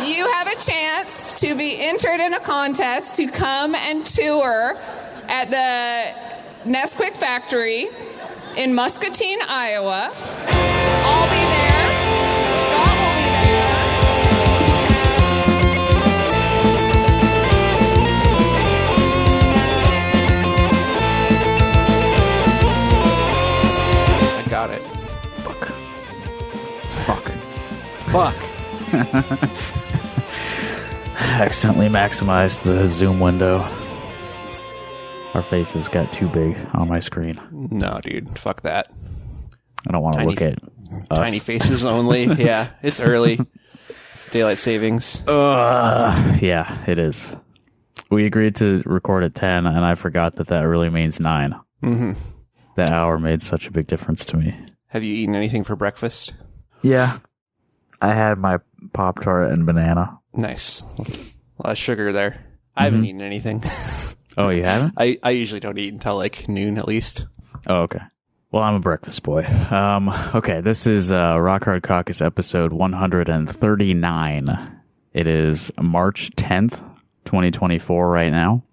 You have a chance to be entered in a contest to come and tour at the Nesquik factory in Muscatine, Iowa. I'll be there. Scott will be there. I got it. Fuck. Accidentally maximized the zoom window. Our faces got too big on my screen. No, dude. Fuck that. I don't want to look at tiny faces only. Yeah, it's early. It's daylight savings. Yeah, it is. We agreed to record at 10, and I forgot that really means 9. Mm-hmm. That hour made such a big difference to me. Have you eaten anything for breakfast? Yeah. I had my Pop-Tart and banana. Nice. A lot of sugar there. I haven't eaten anything. Oh, you haven't? I usually don't eat until like noon at least. Oh, okay. Well, I'm a breakfast boy. Okay, this is Rock Hard Caucus episode 139. It is March 10th, 2024 right now.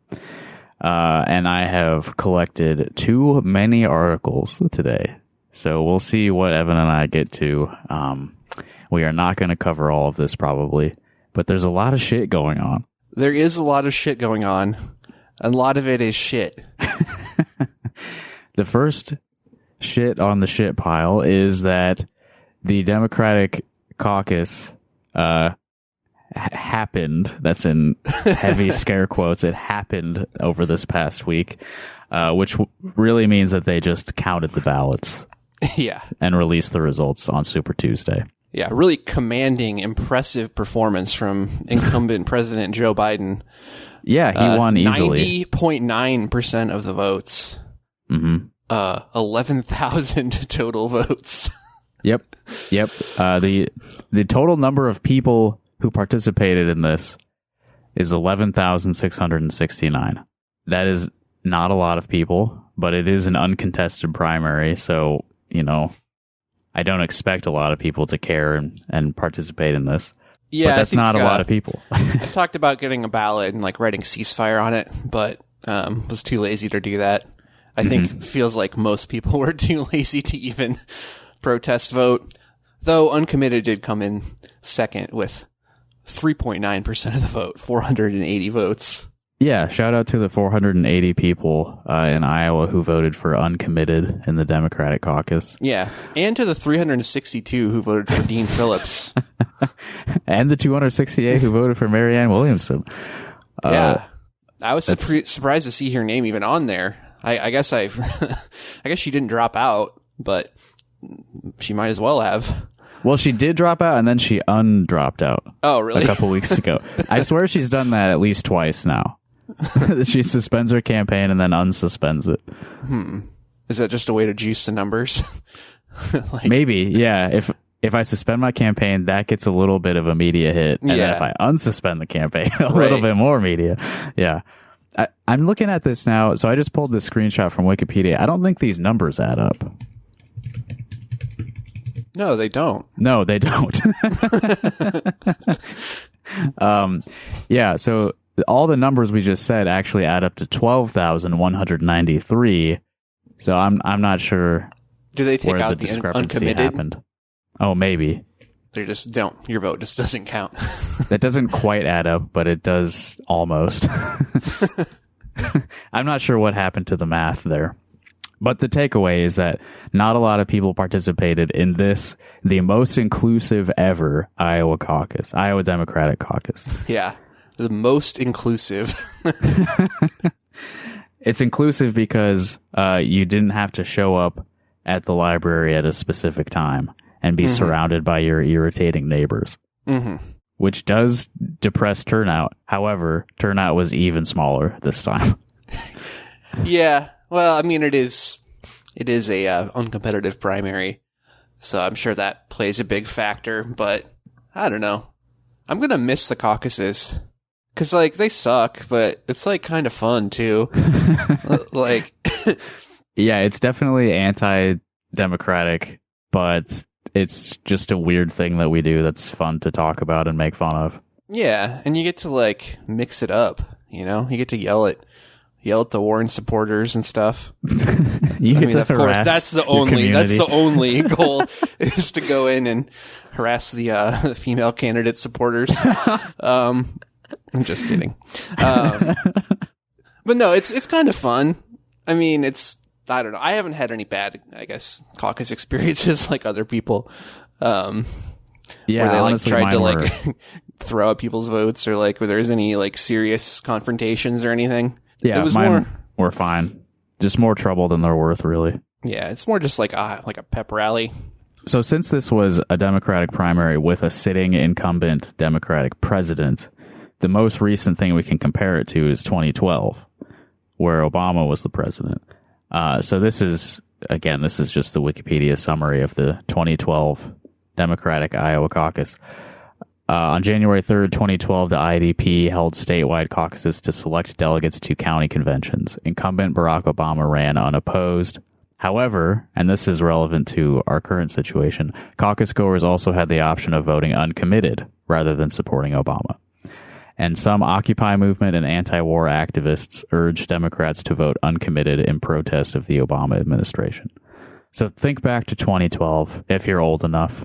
And I have collected too many articles today. So we'll see what Evan and I get to. We are not going to cover all of this probably, but there's a lot of shit going on. There is a lot of shit going on. A lot of it is shit. The first shit on the shit pile is that the Democratic Caucus happened. That's in heavy scare quotes. It happened over this past week, which really means that they just counted the ballots. Yeah. And released the results on Super Tuesday. Yeah, really commanding, impressive performance from incumbent President Joe Biden. Yeah, he won easily. 90.9% of the votes. 11,000 total votes. Yep. The total number of people who participated in this is 11,669. That is not a lot of people, but it is an uncontested primary, so, you know, I don't expect a lot of people to care and participate in this. Yeah, but that's not a lot of people. I talked about getting a ballot and like writing ceasefire on it, but was too lazy to do that. I think feels like most people were too lazy to even protest vote. Though Uncommitted did come in second with 3.9% of the vote, 480 votes. Yeah, shout out to the 480 people in Iowa who voted for Uncommitted in the Democratic Caucus. Yeah, and to the 362 who voted for Dean Phillips. And the 268 who voted for Marianne Williamson. Yeah, I was surprised to see her name even on there. I guess I guess she didn't drop out, but she might as well have. Well, she did drop out, and then she undropped out. Oh, really? A couple weeks ago. I swear she's done that at least twice now. She suspends her campaign and then unsuspends it. Is that just a way to juice the numbers? Maybe, yeah. If I suspend my campaign, that gets a little bit of a media hit. And then if I unsuspend the campaign, a little bit more media. Yeah. I'm looking at this now. So I just pulled this screenshot from Wikipedia. I don't think these numbers add up. No, they don't. No, they don't. Yeah, so all the numbers we just said actually add up to 12,193. So I'm not sure. Do they take where out the the discrepancy uncommitted? happened. Oh, they just don't. Your vote just doesn't count. That doesn't quite add up, but it does almost. I'm not sure what happened to the math there. But the takeaway is that not a lot of people participated in this, the most inclusive ever Iowa Democratic Caucus. Yeah, the most inclusive. It's inclusive because you didn't have to show up at the library at a specific time and be surrounded by your irritating neighbors, which does depress turnout. However, turnout was even smaller this time. Yeah. Well, I mean, it is a uncompetitive primary, so I'm sure that plays a big factor, but I don't know. I'm going to miss the caucuses because, like, they suck, but it's, like, kind of fun, too. Like, yeah, it's definitely anti-democratic, but it's just a weird thing that we do that's fun to talk about and make fun of. Yeah, and you get to like mix it up, you know? You get to yell at the Warren supporters and stuff. You get to of course, that's the community. only goal is to go in and harass the female candidate supporters. I'm just kidding. But no, it's kind of fun. I mean, I don't know. I haven't had any bad, I guess, caucus experiences like other people. Where they like honestly, tried to mine like throw out people's votes, or like where there's any like serious confrontations or anything. Yeah, it was mine more. were fine. Just more trouble than they're worth, really. Yeah, it's more just like a pep rally. So since this was a Democratic primary with a sitting incumbent Democratic president, the most recent thing we can compare it to is 2012, where Obama was the president. So this is just the Wikipedia summary of the 2012 Democratic Iowa caucus. On January 3rd, 2012, the IDP held statewide caucuses to select delegates to county conventions. Incumbent Barack Obama ran unopposed. However, and this is relevant to our current situation, caucus goers also had the option of voting uncommitted rather than supporting Obama. And some Occupy movement and anti-war activists urged Democrats to vote uncommitted in protest of the Obama administration. So think back to 2012, if you're old enough,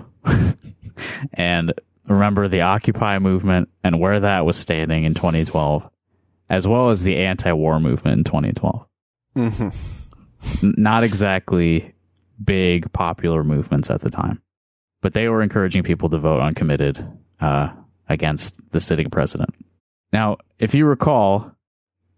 and remember the Occupy movement and where that was standing in 2012, as well as the anti-war movement in 2012. Mm-hmm. Not exactly big popular movements at the time, but they were encouraging people to vote uncommitted against the sitting president. Now, if you recall,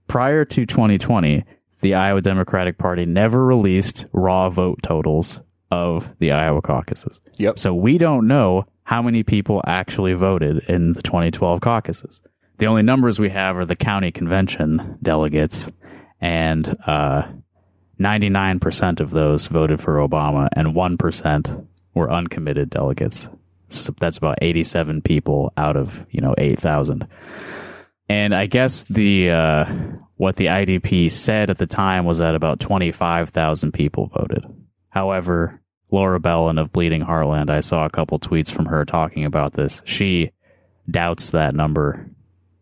prior to 2020, the Iowa Democratic Party never released raw vote totals of the Iowa caucuses. Yep. So we don't know how many people actually voted in the 2012 caucuses. The only numbers we have are the county convention delegates, and 99% of those voted for Obama, and 1% were uncommitted delegates. So that's about 87 people out of 8,000. And I guess what the IDP said at the time was that about 25,000 people voted. However, Laura Bellin of Bleeding Heartland, I saw a couple tweets from her talking about this. She doubts that number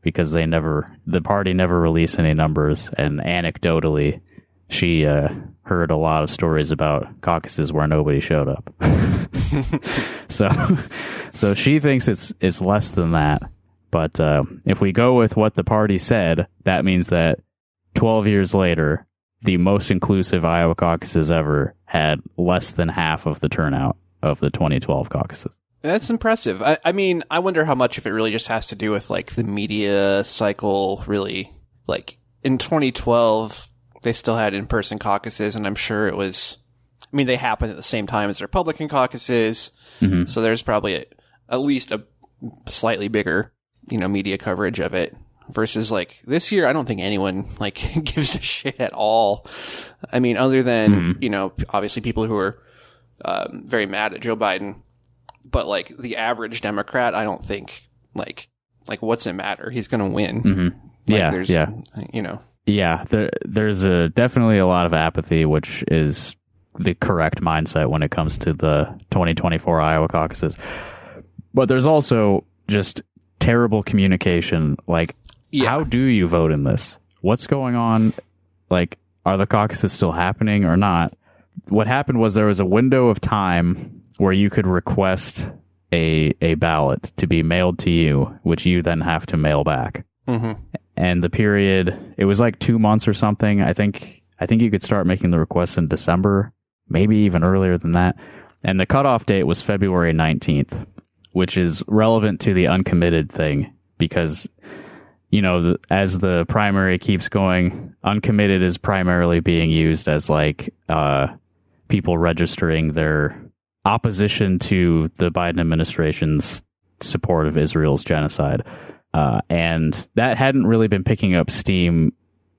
because the party never released any numbers, and anecdotally, she heard a lot of stories about caucuses where nobody showed up. So she thinks it's less than that. But if we go with what the party said, that means that 12 years later, the most inclusive Iowa caucuses ever had less than half of the turnout of the 2012 caucuses. That's impressive. I mean, I wonder how much of it really just has to do with like the media cycle. Really, like in 2012, they still had in-person caucuses, and I'm sure it was. I mean, they happened at the same time as the Republican caucuses, so there's probably at least a slightly bigger, media coverage of it. Versus like this year, I don't think anyone like gives a shit at all. I mean, other than obviously people who are very mad at Joe Biden, but like the average Democrat, I don't think like what's it matter? He's going to win. Mm-hmm. Yeah, there's definitely a lot of apathy, which is the correct mindset when it comes to the 2024 Iowa caucuses. But there's also just terrible communication. Like, how do you vote in this? What's going on? Like, are the caucuses still happening or not? What happened was there was a window of time where you could request a ballot to be mailed to you, which you then have to mail back. Mm-hmm. And the period, it was like 2 months or something. I think you could start making the requests in December, maybe even earlier than that. And the cutoff date was February 19th, which is relevant to the uncommitted thing because, as the primary keeps going, uncommitted is primarily being used as like people registering their opposition to the Biden administration's support of Israel's genocide. And that hadn't really been picking up steam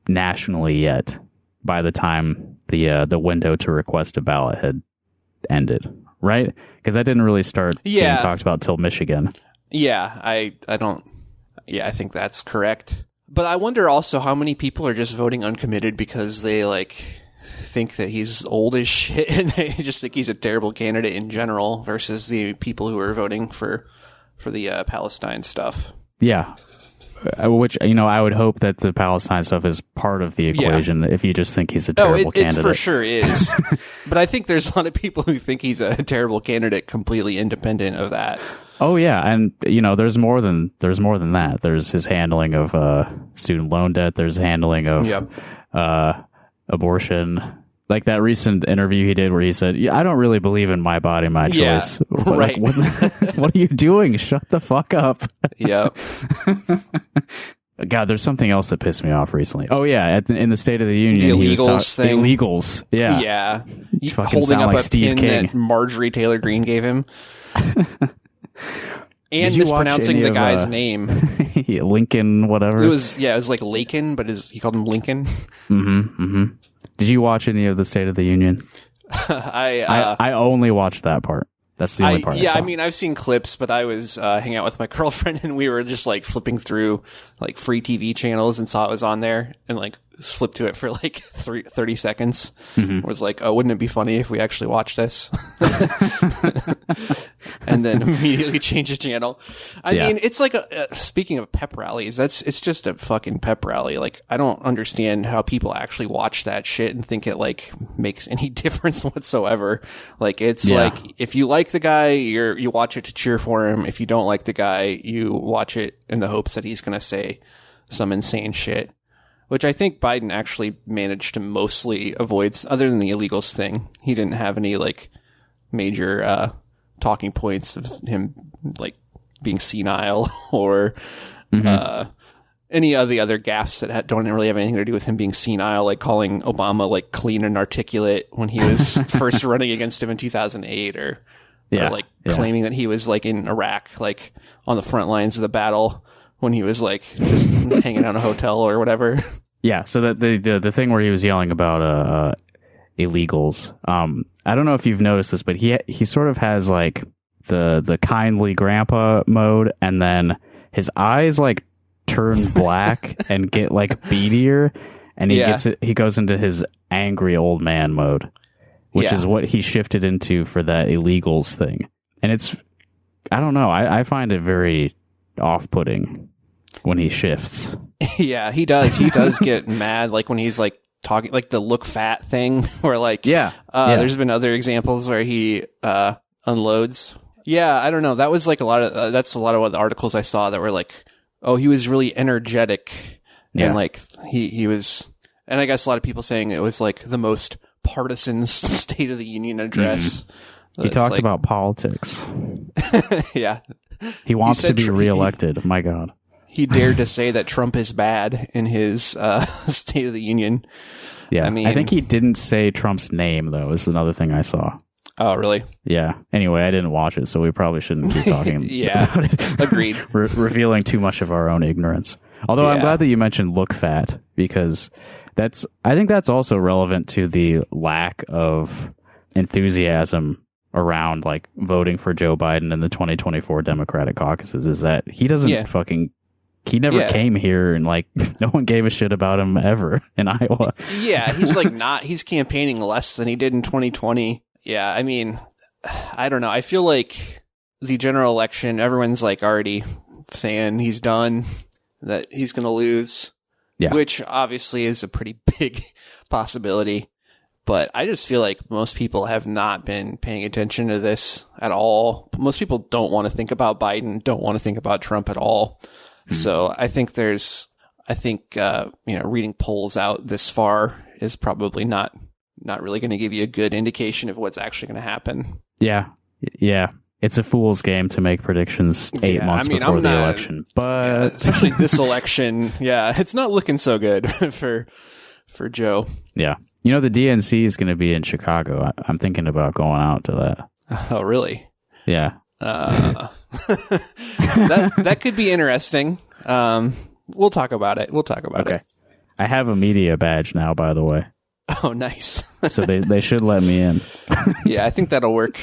nationally yet by the time the window to request a ballot had ended, right? Because that didn't really start being talked about till Michigan. Yeah, I think that's correct. But I wonder also how many people are just voting uncommitted because they like think that he's old as shit and they just think he's a terrible candidate in general versus the people who are voting for the Palestine stuff. Yeah. Which, I would hope that the Palestine stuff is part of the equation if you just think he's a terrible candidate. It for sure is. But I think there's a lot of people who think he's a terrible candidate completely independent of that. Oh, yeah. And, there's more than that. There's his handling of student loan debt. There's handling of abortion. Like that recent interview he did where he said, I don't really believe in my body, my choice. Right. What are you doing? Shut the fuck up. Yeah. God, there's something else that pissed me off recently. Oh, yeah. In the State of the Union. The illegals thing. The illegals. Yeah. Yeah. Holding up like a Steve pin King that Marjorie Taylor Greene gave him. And mispronouncing the guy's name. Lincoln, whatever. It was like Lakin, but he called him Lincoln. Did you watch any of the State of the Union? I only watched that part. That's the only part I saw. I mean, I've seen clips, but I was hanging out with my girlfriend and we were just like flipping through like free TV channels and saw it was on there and like flipped to it for like 30 seconds. Was like, oh, wouldn't it be funny if we actually watched this? And then immediately change the channel. I mean, it's like speaking of pep rallies, it's just a fucking pep rally. Like, I don't understand how people actually watch that shit and think it like makes any difference whatsoever. Like, it's like, if you like the guy, you watch it to cheer for him. If you don't like the guy, you watch it in the hopes that he's going to say some insane shit. Which I think Biden actually managed to mostly avoid, other than the illegals thing. He didn't have any like major talking points of him like being senile or any of the other gaffes that don't really have anything to do with him being senile, like calling Obama like clean and articulate when he was first running against him in 2008, or claiming that he was like in Iraq, like on the front lines of the battle when he was like just hanging out in a hotel or whatever. Yeah. So that the thing where he was yelling about illegals. I don't know if you've noticed this, but he sort of has like the kindly grandpa mode, and then his eyes like turn black and get like beadier, and he goes into his angry old man mode, which is what he shifted into for that illegals thing. And it's, I don't know, I find it very off-putting when he shifts. Yeah, he does. He does get mad, like when he's like talking, like the look fat thing, or like, there's been other examples where he unloads. Yeah, I don't know. That was like that's a lot of what the articles I saw that were like, oh, he was really energetic. Yeah. And like he was, and I guess a lot of people saying it was like the most partisan State of the Union address. He talked about politics. Yeah. He wants to be reelected. My God. He dared to say that Trump is bad in his State of the Union. Yeah. I think he didn't say Trump's name, though, is another thing I saw. Oh, really? Yeah. Anyway, I didn't watch it, so we probably shouldn't keep talking about it. Agreed. Revealing too much of our own ignorance. Although I'm glad that you mentioned look fat, because I think that's also relevant to the lack of enthusiasm around like voting for Joe Biden in the 2024 Democratic caucuses, is that he doesn't he never came here, and like no one gave a shit about him ever in Iowa. Yeah, he's campaigning less than he did in 2020. Yeah, I mean, I don't know. I feel like the general election, everyone's like already saying he's done, that he's going to lose, which obviously is a pretty big possibility. But I just feel like most people have not been paying attention to this at all. Most people don't want to think about Biden, don't want to think about Trump at all. Mm-hmm. So I think reading polls out this far is probably not really going to give you a good indication of what's actually going to happen. Yeah. Yeah. It's a fool's game to make predictions 8 months before the election. But especially this election, it's not looking so good for Joe. Yeah. You know, the DNC is going to be in Chicago. I'm thinking about going out to that. Oh, really? Yeah. That could be interesting. We'll talk about it. Okay. I have a media badge now, by the way. Oh, nice. So they should let me in. Yeah, I think that'll work.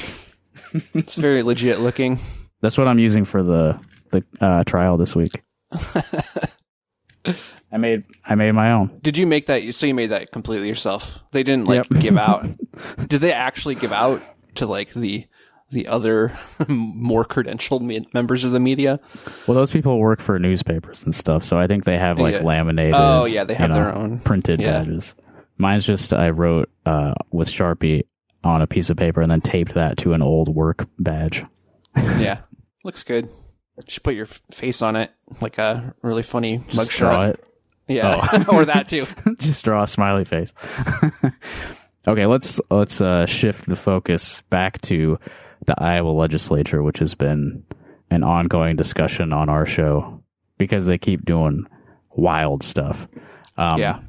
It's very legit looking. That's what I'm using for the trial this week. I made my own. Did you make that? So you made that completely yourself? They didn't give out. Did they actually give out to like the the other more credentialed members of the media. Well, those people work for newspapers and stuff, so I think they have like laminated. Oh yeah, they have their own printed badges. Mine's just I wrote with Sharpie on a piece of paper and then taped that to an old work badge. Yeah, looks good. Just put your face on it, like a really funny mugshot. Draw it. Yeah, or that too. Just draw a smiley face. Okay, let's shift the focus back to the Iowa legislature, which has been an ongoing discussion on our show because they keep doing wild stuff. We're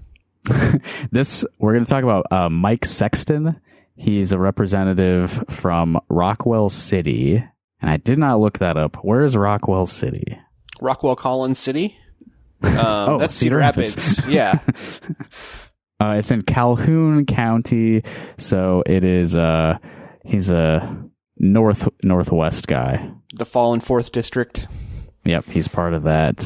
going to talk about Mike Sexton. He's a representative from Rockwell City, and I did not look that up. Where is Rockwell City? Rockwell Collins City. That's Cedar Rapids. Yeah. It's in Calhoun County, so it is. He's a northwest guy. The Fallen Fourth District. Yep, he's part of that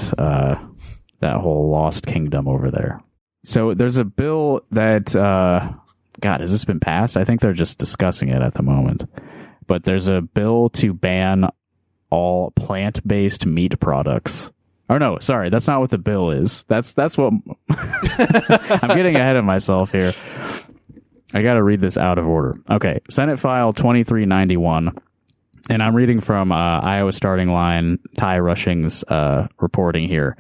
whole Lost Kingdom over there. So there's a bill that God, has this been passed? I think they're just discussing it at the moment. But there's a bill to ban all plant-based meat products. Oh no, sorry, that's not what the bill is. That's what I'm getting ahead of myself here. I got to read this out of order. Okay, Senate File 2391, and I'm reading from Iowa Starting Line, Ty Rushing's reporting here.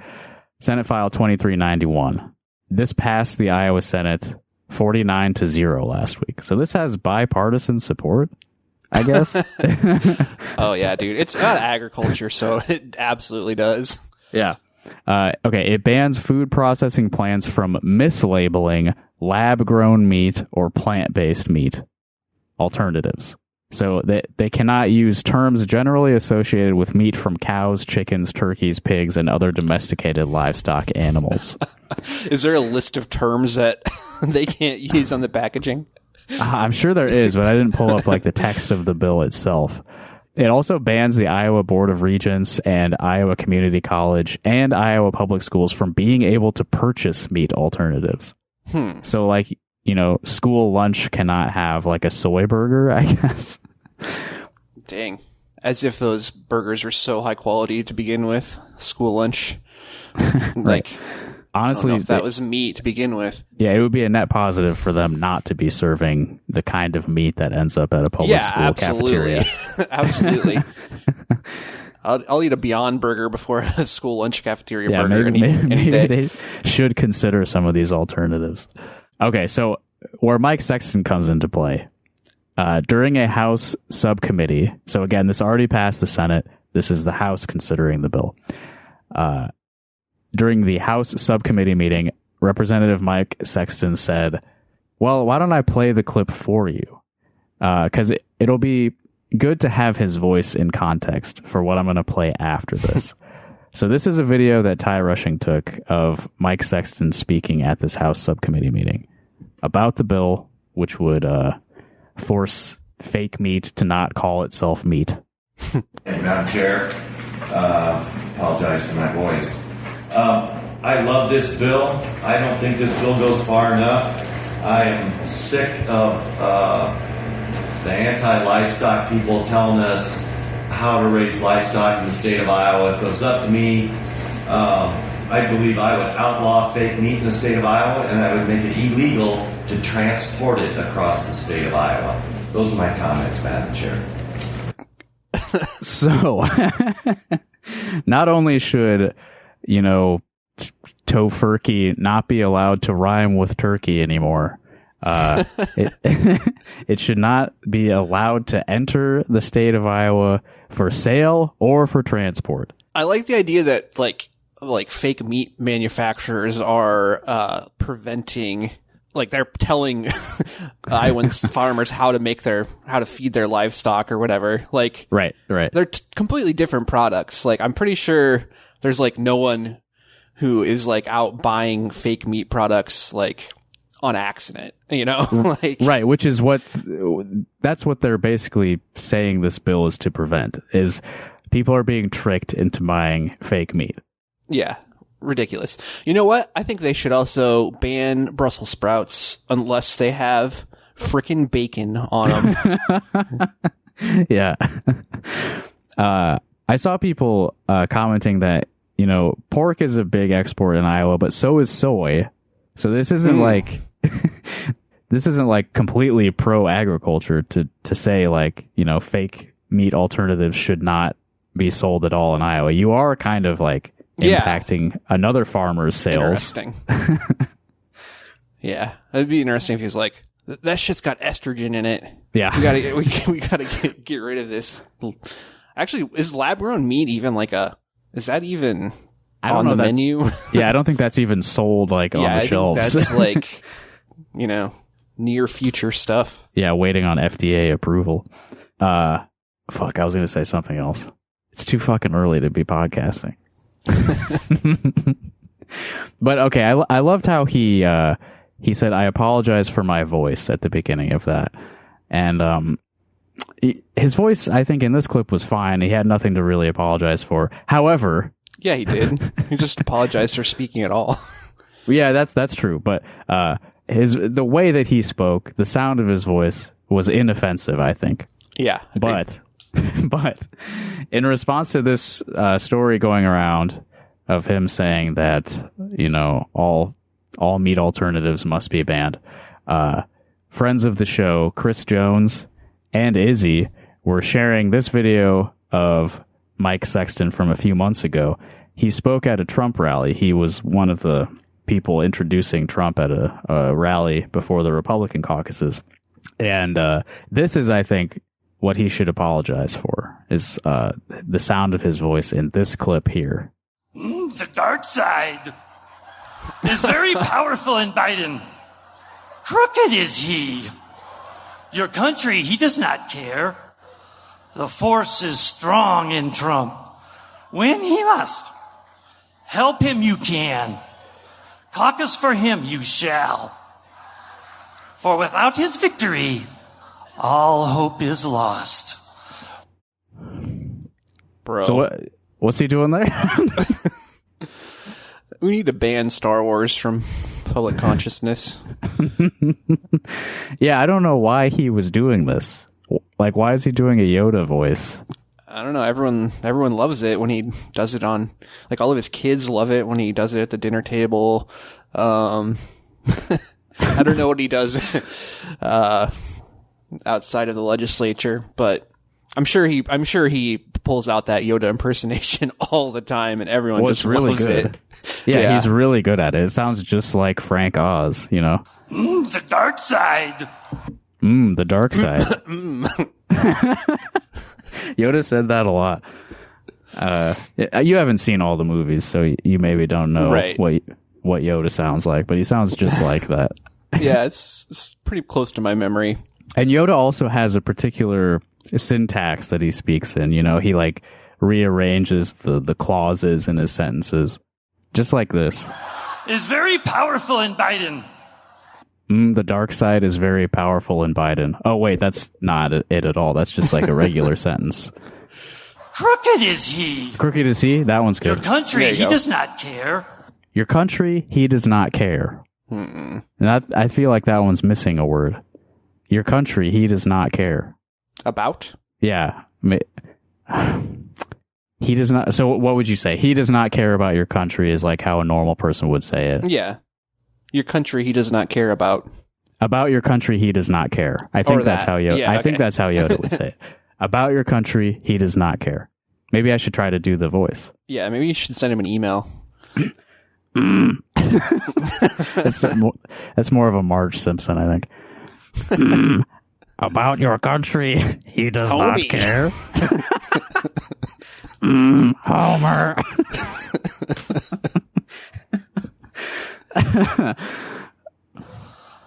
Senate File 2391. This passed the Iowa Senate 49-0 last week. So this has bipartisan support, I guess. Oh yeah, dude, it's about agriculture, so it absolutely does. Yeah. Okay. It bans food processing plants from mislabeling lab-grown meat or plant-based meat alternatives. So they cannot use terms generally associated with meat from cows, chickens, turkeys, pigs, and other domesticated livestock animals. Is there a list of terms that they can't use on the packaging? I'm sure there is, but I didn't pull up like the text of the bill itself. It also bans the Iowa Board of Regents and Iowa Community College and Iowa Public Schools from being able to purchase meat alternatives. So, like, you know, school lunch cannot have like a soy burger, I guess. Dang. As if those burgers were so high quality to begin with. School lunch. Like, honestly, I don't know if that was meat to begin with. Yeah, it would be a net positive for them not to be serving the kind of meat that ends up at a public school cafeteria. Absolutely. I'll eat a Beyond Burger before a school lunch cafeteria burger any day. They should consider some of these alternatives. Okay, so where Mike Sexton comes into play, during a House subcommittee, so again, this already passed the Senate. This is the House considering the bill. During the House subcommittee meeting, Representative Mike Sexton said, well, why don't I play the clip for you? Because it'll be good to have his voice in context for what I'm going to play after this. So this is a video that Ty Rushing took of Mike Sexton speaking at this House subcommittee meeting about the bill, which would force fake meat to not call itself meat. Madam Chair, apologize for my voice. I love this bill. I don't think this bill goes far enough. I am sick of the anti-livestock people telling us how to raise livestock in the state of Iowa. If it was up to me, I believe I would outlaw fake meat in the state of Iowa, and I would make it illegal to transport it across the state of Iowa. Those are my comments, Madam Chair. So, not only should, you know, tofurkey not be allowed to rhyme with turkey anymore, it should not be allowed to enter the state of Iowa for sale or for transport. I like the idea that like fake meat manufacturers are preventing, like they're telling Iowan farmers how to feed their livestock or whatever. Like, right. They're completely different products. Like, I'm pretty sure there's like no one who is like out buying fake meat products like on accident, you know? Like, right, which is that's what they're basically saying this bill is to prevent, is people are being tricked into buying fake meat. Yeah, ridiculous. You know what? I think they should also ban Brussels sprouts unless they have frickin' bacon on them. Yeah. I saw people commenting that, pork is a big export in Iowa, but so is soy. So this isn't like completely pro agriculture to say like, fake meat alternatives should not be sold at all in Iowa. You are kind of like impacting another farmer's sales. Interesting. Yeah. It'd be interesting if he's like, that shit's got estrogen in it. Yeah. We gotta get rid of this. Actually, is lab grown meat even like is that even on the menu? Yeah, I don't think that's even sold like on the shelves. That's like, near future stuff. Yeah, waiting on FDA approval. Fuck, I was gonna say something else. It's too fucking early to be podcasting. But okay, I loved how he said, "I apologize for my voice" at the beginning of that. And his voice, I think, in this clip was fine. He had nothing to really apologize for. However, yeah, he did. He just apologized for speaking at all. Yeah, that's true. But the way that he spoke, the sound of his voice was inoffensive, I think. Yeah, but in response to this story going around of him saying that all meat alternatives must be banned, friends of the show, Chris Jones and Izzy, were sharing this video of Mike Sexton from a few months ago. He spoke at a Trump rally. He was one of the people introducing Trump at a rally before the Republican caucuses. And this is, I think, what he should apologize for, is the sound of his voice in this clip here. The dark side is very powerful in Biden. Crooked is he. Your country, he does not care. The force is strong in Trump. Win, he must. Help him, you can. Caucus for him, you shall. For without his victory, all hope is lost. Bro. So what's he doing there? We need to ban Star Wars from public consciousness. Yeah, I don't know why he was doing this. Like, why is he doing a Yoda voice? I don't know. Everyone loves it when he does it on, like, all of his kids love it when he does it at the dinner table. I don't know what he does outside of the legislature, but I'm sure he pulls out that Yoda impersonation all the time, and everyone just really loves good. it. Yeah, he's really good at it. It sounds just like Frank Oz, The dark side. The dark side. Yoda said that a lot. You haven't seen all the movies, so you maybe don't know what Yoda sounds like, but he sounds just like that. Yeah, it's pretty close to my memory. And Yoda also has a particular syntax that he speaks in. He like rearranges the clauses in his sentences, just like this. Is very powerful in Biden. The dark side is very powerful in Biden. Oh, wait, that's not it at all. That's just like a regular sentence. Crooked is he. Crooked is he? That one's good. Your country, he does not care. Your country, he does not care. And I feel like that one's missing a word. Your country, he does not care. About? Yeah. He does not. So what would you say? He does not care about your country is like how a normal person would say it. Yeah. Your country, he does not care about. About your country, he does not care. I think that's how Yoda. Yeah, I think that's how Yoda would say it. About your country, he does not care. Maybe I should try to do the voice. Yeah, maybe you should send him an email. That's more of a Marge Simpson, I think. About your country, he does not care. Homer.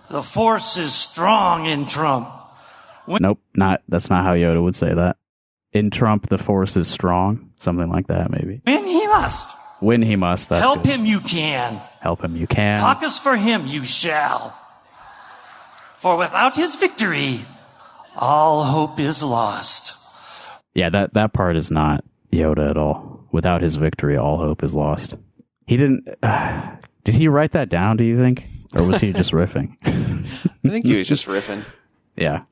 The force is strong in Trump. Nope, that's not how Yoda would say that. In Trump, the force is strong. Something like that, maybe. When he must. When he must. That's Help good. him, you can. Help him, you can. Caucus for him, you shall. For without his victory, all hope is lost. Yeah, that part is not Yoda at all. Without his victory, all hope is lost. He didn't... did he write that down, do you think? Or was he just riffing? I think he was just riffing. Yeah.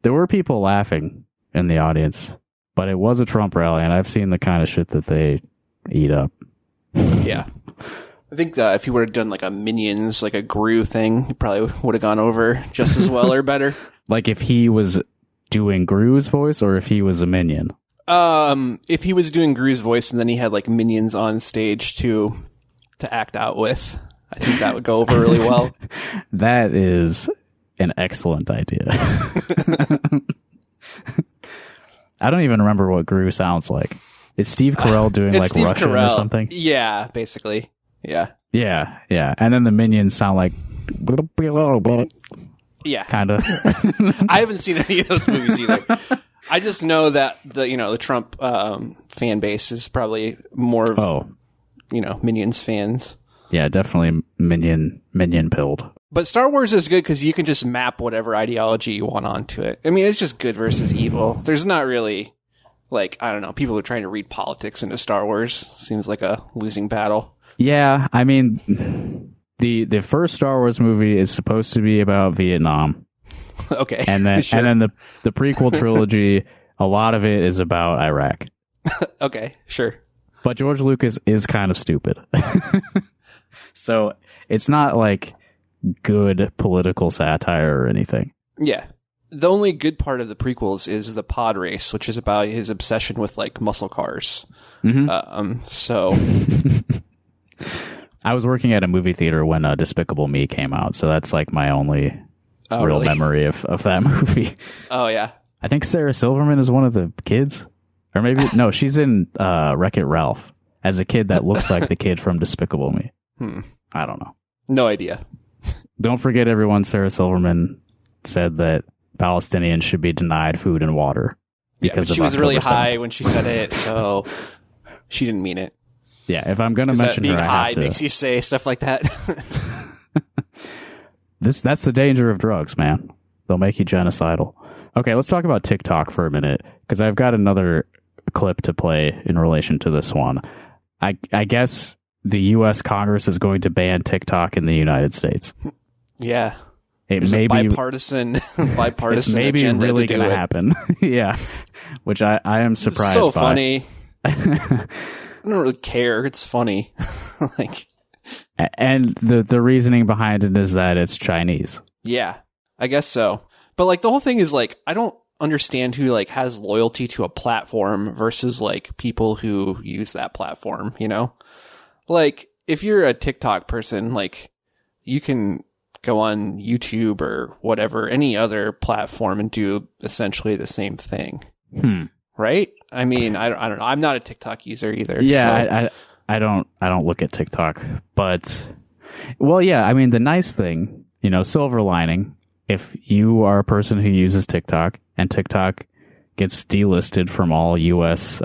There were people laughing in the audience, but it was a Trump rally, and I've seen the kind of shit that they eat up. Yeah. I think if he would have done like a Minions, like a Gru thing, he probably would have gone over just as well or better. Like if he was doing Gru's voice or if he was a minion? If he was doing Gru's voice and then he had like minions on stage to act out with, I think that would go over really well. That is an excellent idea. I don't even remember what Gru sounds like. Is Steve Carell doing like Steve Russian Carell. or something? Yeah, basically. Yeah. Yeah, yeah. And then the minions sound like Yeah. kind of. I haven't seen any of those movies either. I just know that the Trump fan base is probably more of, Minions fans. Yeah, definitely minion pilled. But Star Wars is good because you can just map whatever ideology you want onto it. I mean, it's just good versus evil. There's not really, I don't know, people who are trying to read politics into Star Wars. Seems like a losing battle. Yeah, I mean, the first Star Wars movie is supposed to be about Vietnam. Okay. And then sure. and then the prequel trilogy, a lot of it is about Iraq. Okay, sure. But George Lucas is kind of stupid. So it's not like good political satire or anything. Yeah. The only good part of the prequels is the pod race, which is about his obsession with muscle cars. Mm-hmm. So I was working at a movie theater when Despicable Me came out, so that's like my only real really? memory of that movie. Oh yeah. I think Sarah Silverman is one of the kids. Or maybe no, she's in Wreck-It Ralph as a kid that looks like the kid from Despicable Me. I don't know. No idea. Don't forget, everyone, Sarah Silverman said that Palestinians should be denied food and water. Yeah, but she was really high when she said it, so she didn't mean it. Yeah, if I'm going to mention being her, high I have to. makes you say stuff like that. That's the danger of drugs, man. They'll make you genocidal. Okay, let's talk about TikTok for a minute, because I've got another clip to play in relation to this one. I guess the U.S. Congress is going to ban TikTok in the United States. Yeah. It may be bipartisan it's maybe agenda really to going to happen. Yeah, which I am surprised it's so by. funny. I don't really care. It's funny. And the reasoning behind it is that it's Chinese. Yeah, I guess so. But the whole thing is I don't understand who has loyalty to a platform versus people who use that platform, if you're a TikTok person, you can go on YouTube or whatever, any other platform and do essentially the same thing. Right? I mean, I don't know. I'm not a TikTok user either. Yeah, so. I don't look at TikTok, but well, yeah, I mean, the nice thing, silver lining, if you are a person who uses TikTok and TikTok gets delisted from all US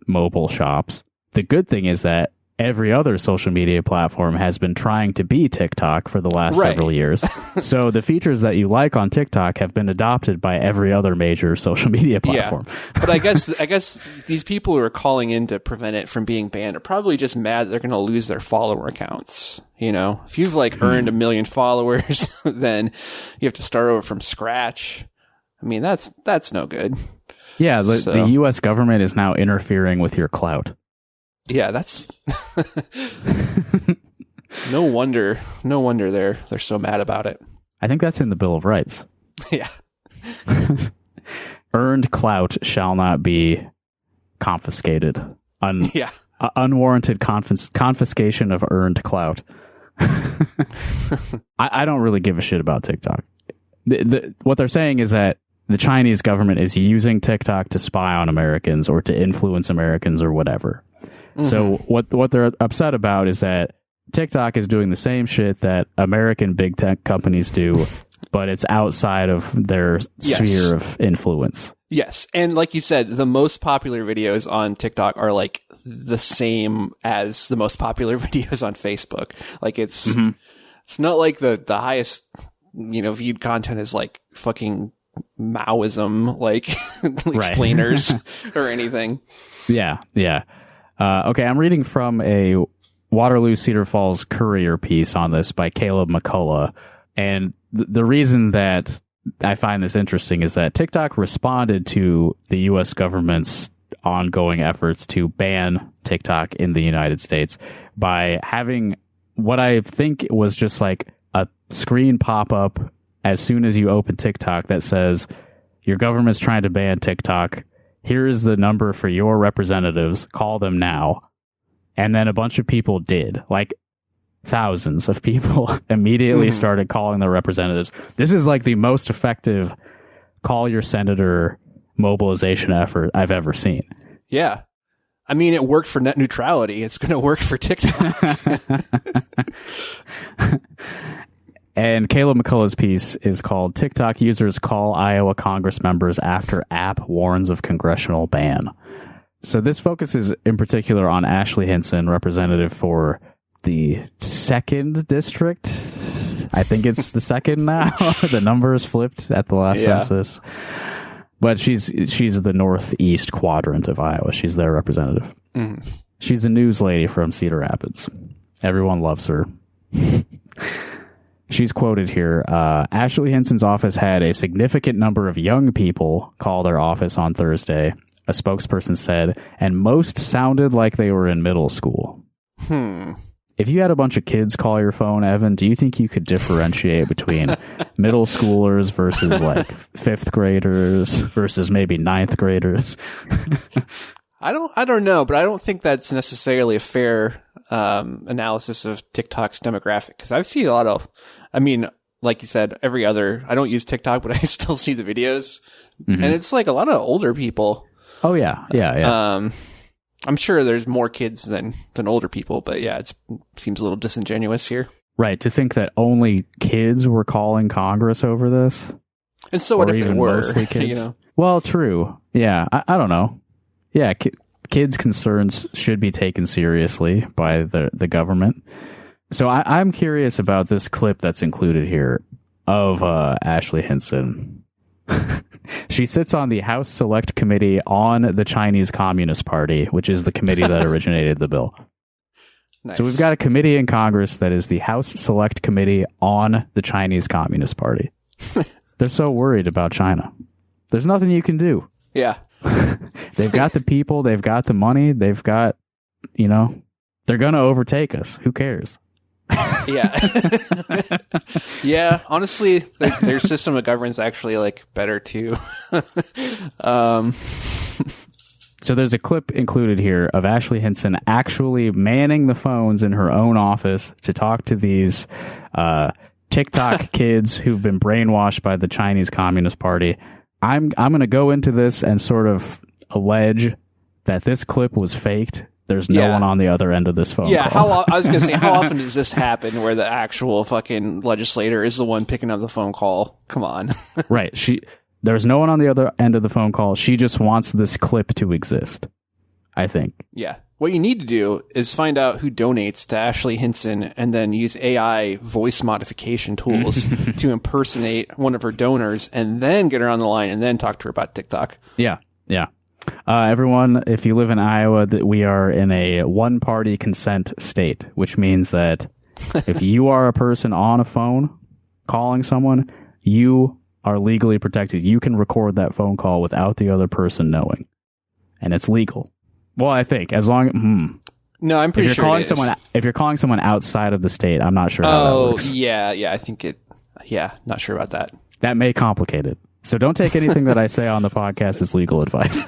mobile shops, the good thing is that every other social media platform has been trying to be TikTok for the last several years. So the features that you like on TikTok have been adopted by every other major social media platform. Yeah. But I guess these people who are calling in to prevent it from being banned are probably just mad they're going to lose their follower accounts. If you've earned 1 million followers, then you have to start over from scratch. I mean, that's no good. Yeah, the U.S. government is now interfering with your clout. Yeah, that's no wonder they're so mad about it. I think that's in the Bill of Rights. Yeah. Earned clout shall not be confiscated. Unwarranted confiscation of earned clout. I don't really give a shit about TikTok. What they're saying is that the Chinese government is using TikTok to spy on Americans or to influence Americans or whatever. Mm-hmm. So what they're upset about is that TikTok is doing the same shit that American big tech companies do, but it's outside of their sphere of influence. Yes. And like you said, the most popular videos on TikTok are the same as the most popular videos on Facebook. It's not like the highest, viewed content is fucking Maoism, explainers or anything. Yeah. Yeah. Okay, I'm reading from a Waterloo Cedar Falls Courier piece on this by Caleb McCullough. And the reason that I find this interesting is that TikTok responded to the U.S. government's ongoing efforts to ban TikTok in the United States by having what I think was just like a screen pop up as soon as you open TikTok that says, your government's trying to ban TikTok. Here is the number for your representatives. Call them now. And then a bunch of people did. Like, thousands of people immediately started calling their representatives. This is like the most effective call your senator mobilization effort I've ever seen. Yeah. I mean, it worked for net neutrality. It's going to work for TikTok. And Caleb McCullough's piece is called TikTok Users Call Iowa Congress Members After App Warns of Congressional Ban. So this focuses in particular on Ashley Hinson, representative for the 2nd district. I think it's the 2nd now. The numbers flipped at the last census. But she's the northeast quadrant of Iowa. She's their representative. She's a news lady from Cedar Rapids. Everyone loves her. She's quoted here, Ashley Hinson's office had a significant number of young people call their office on Thursday, a spokesperson said, and most sounded like they were in middle school. If you had a bunch of kids call your phone, Evan, do you think you could differentiate between middle schoolers versus like 5th graders versus maybe 9th graders? I don't know, but I don't think that's necessarily a fair analysis of TikTok's demographic, because I've seen a lot of, I mean, like you said, I don't use TikTok, but I still see the videos, and it's like a lot of older people. Oh yeah. I'm sure there's more kids than older people, but yeah, it seems a little disingenuous here. Right, to think that only kids were calling Congress over this. And so what if they were? Mostly kids? You know? Well, true. Yeah, I don't know. Yeah, kids' concerns should be taken seriously by the government. So I'm curious about this clip that's included here of Ashley Hinson. She sits on the House Select Committee on the Chinese Communist Party, which is the committee that originated the bill. Nice. So we've got a committee in Congress that is the House Select Committee on the Chinese Communist Party. They're so worried about China. There's nothing you can do. Yeah. They've got the people, they've got the money, they've got, they're going to overtake us. Who cares? Yeah. Yeah, honestly, their system of governance actually like better too. So there's a clip included here of Ashley Hinson actually manning the phones in her own office to talk to these TikTok kids who've been brainwashed by the Chinese Communist Party. I'm going to go into this and sort of allege that this clip was faked. There's no one on the other end of this phone call. I was going to say, how often does this happen where the actual fucking legislator is the one picking up the phone call? Come on. Right. There's no one on the other end of the phone call. She just wants this clip to exist, I think. Yeah. What you need to do is find out who donates to Ashley Hinson and then use AI voice modification tools to impersonate one of her donors and then get her on the line and then talk to her about TikTok. Yeah. Yeah. Everyone, if you live in Iowa, that we are in a one-party consent state, which means that if you are a person on a phone calling someone, you are legally protected. You can record that phone call without the other person knowing, and it's legal. Well, I think as long. No, I'm pretty sure it is. If you're calling someone outside of the state, I'm not sure how that works. Yeah, I think it. Yeah, not sure about that. That may complicate it. So don't take anything that I say on the podcast as legal advice.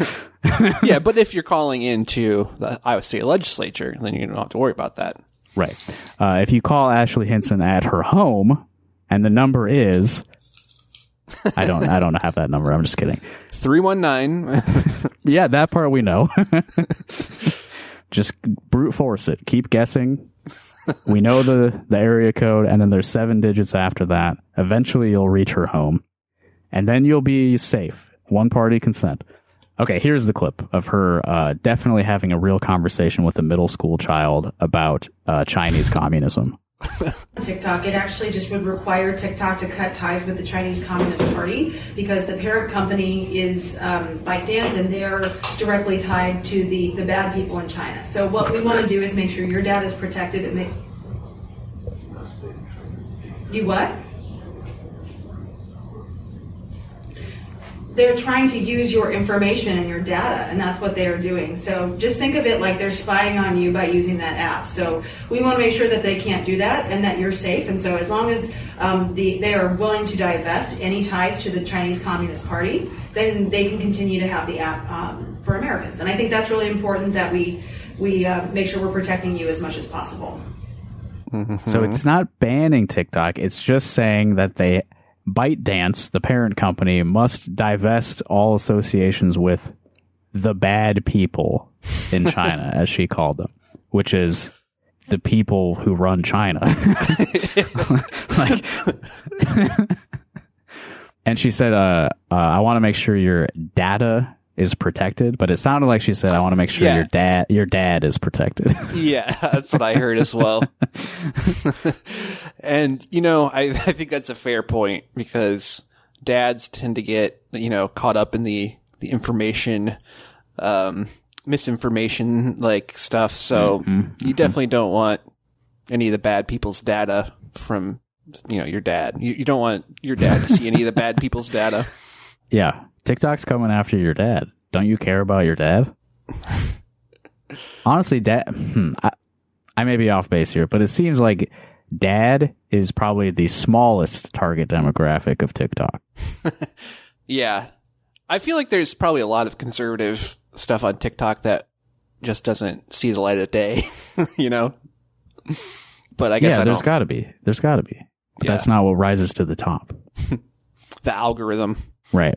Yeah, but if you're calling into the Iowa State Legislature, then you don't have to worry about that. Right. If you call Ashley Hinson at her home, and the number is, I don't have that number. I'm just kidding. 319. Yeah, that part we know. Just brute force it. Keep guessing. We know the area code, and then there's 7 digits after that. Eventually, you'll reach her home. And then you'll be safe. One-party consent. Okay, here's the clip of her definitely having a real conversation with a middle school child about Chinese communism. TikTok, it actually just would require TikTok to cut ties with the Chinese Communist Party because the parent company is ByteDance, and they're directly tied to the bad people in China. So what we want to do is make sure your data is protected and you what? they're trying to use your information and your data, and that's what they are doing. So just think of it like they're spying on you by using that app. So we want to make sure that they can't do that and that you're safe. And so as long as they are willing to divest any ties to the Chinese Communist Party, then they can continue to have the app for Americans. And I think that's really important that we make sure we're protecting you as much as possible. Mm-hmm. So it's not banning TikTok. It's just saying that ByteDance, the parent company, must divest all associations with the bad people in China, as she called them, which is the people who run China. And she said, I want to make sure your data is protected, but it sounded like she said, I want to make sure your dad is protected. Yeah, that's what I heard as well. And, I think that's a fair point, because dads tend to get, caught up in the information, misinformation like stuff. So you definitely don't want any of the bad people's data from, your dad. You don't want your dad to see any of the bad people's data. Yeah. TikTok's coming after your dad. Don't you care about your dad? Honestly, dad, I may be off base here, but it seems like dad is probably the smallest target demographic of TikTok. Yeah. I feel like there's probably a lot of conservative stuff on TikTok that just doesn't see the light of day, But I guess there's got to be. There's got to be. But that's not what rises to the top. The algorithm. Right.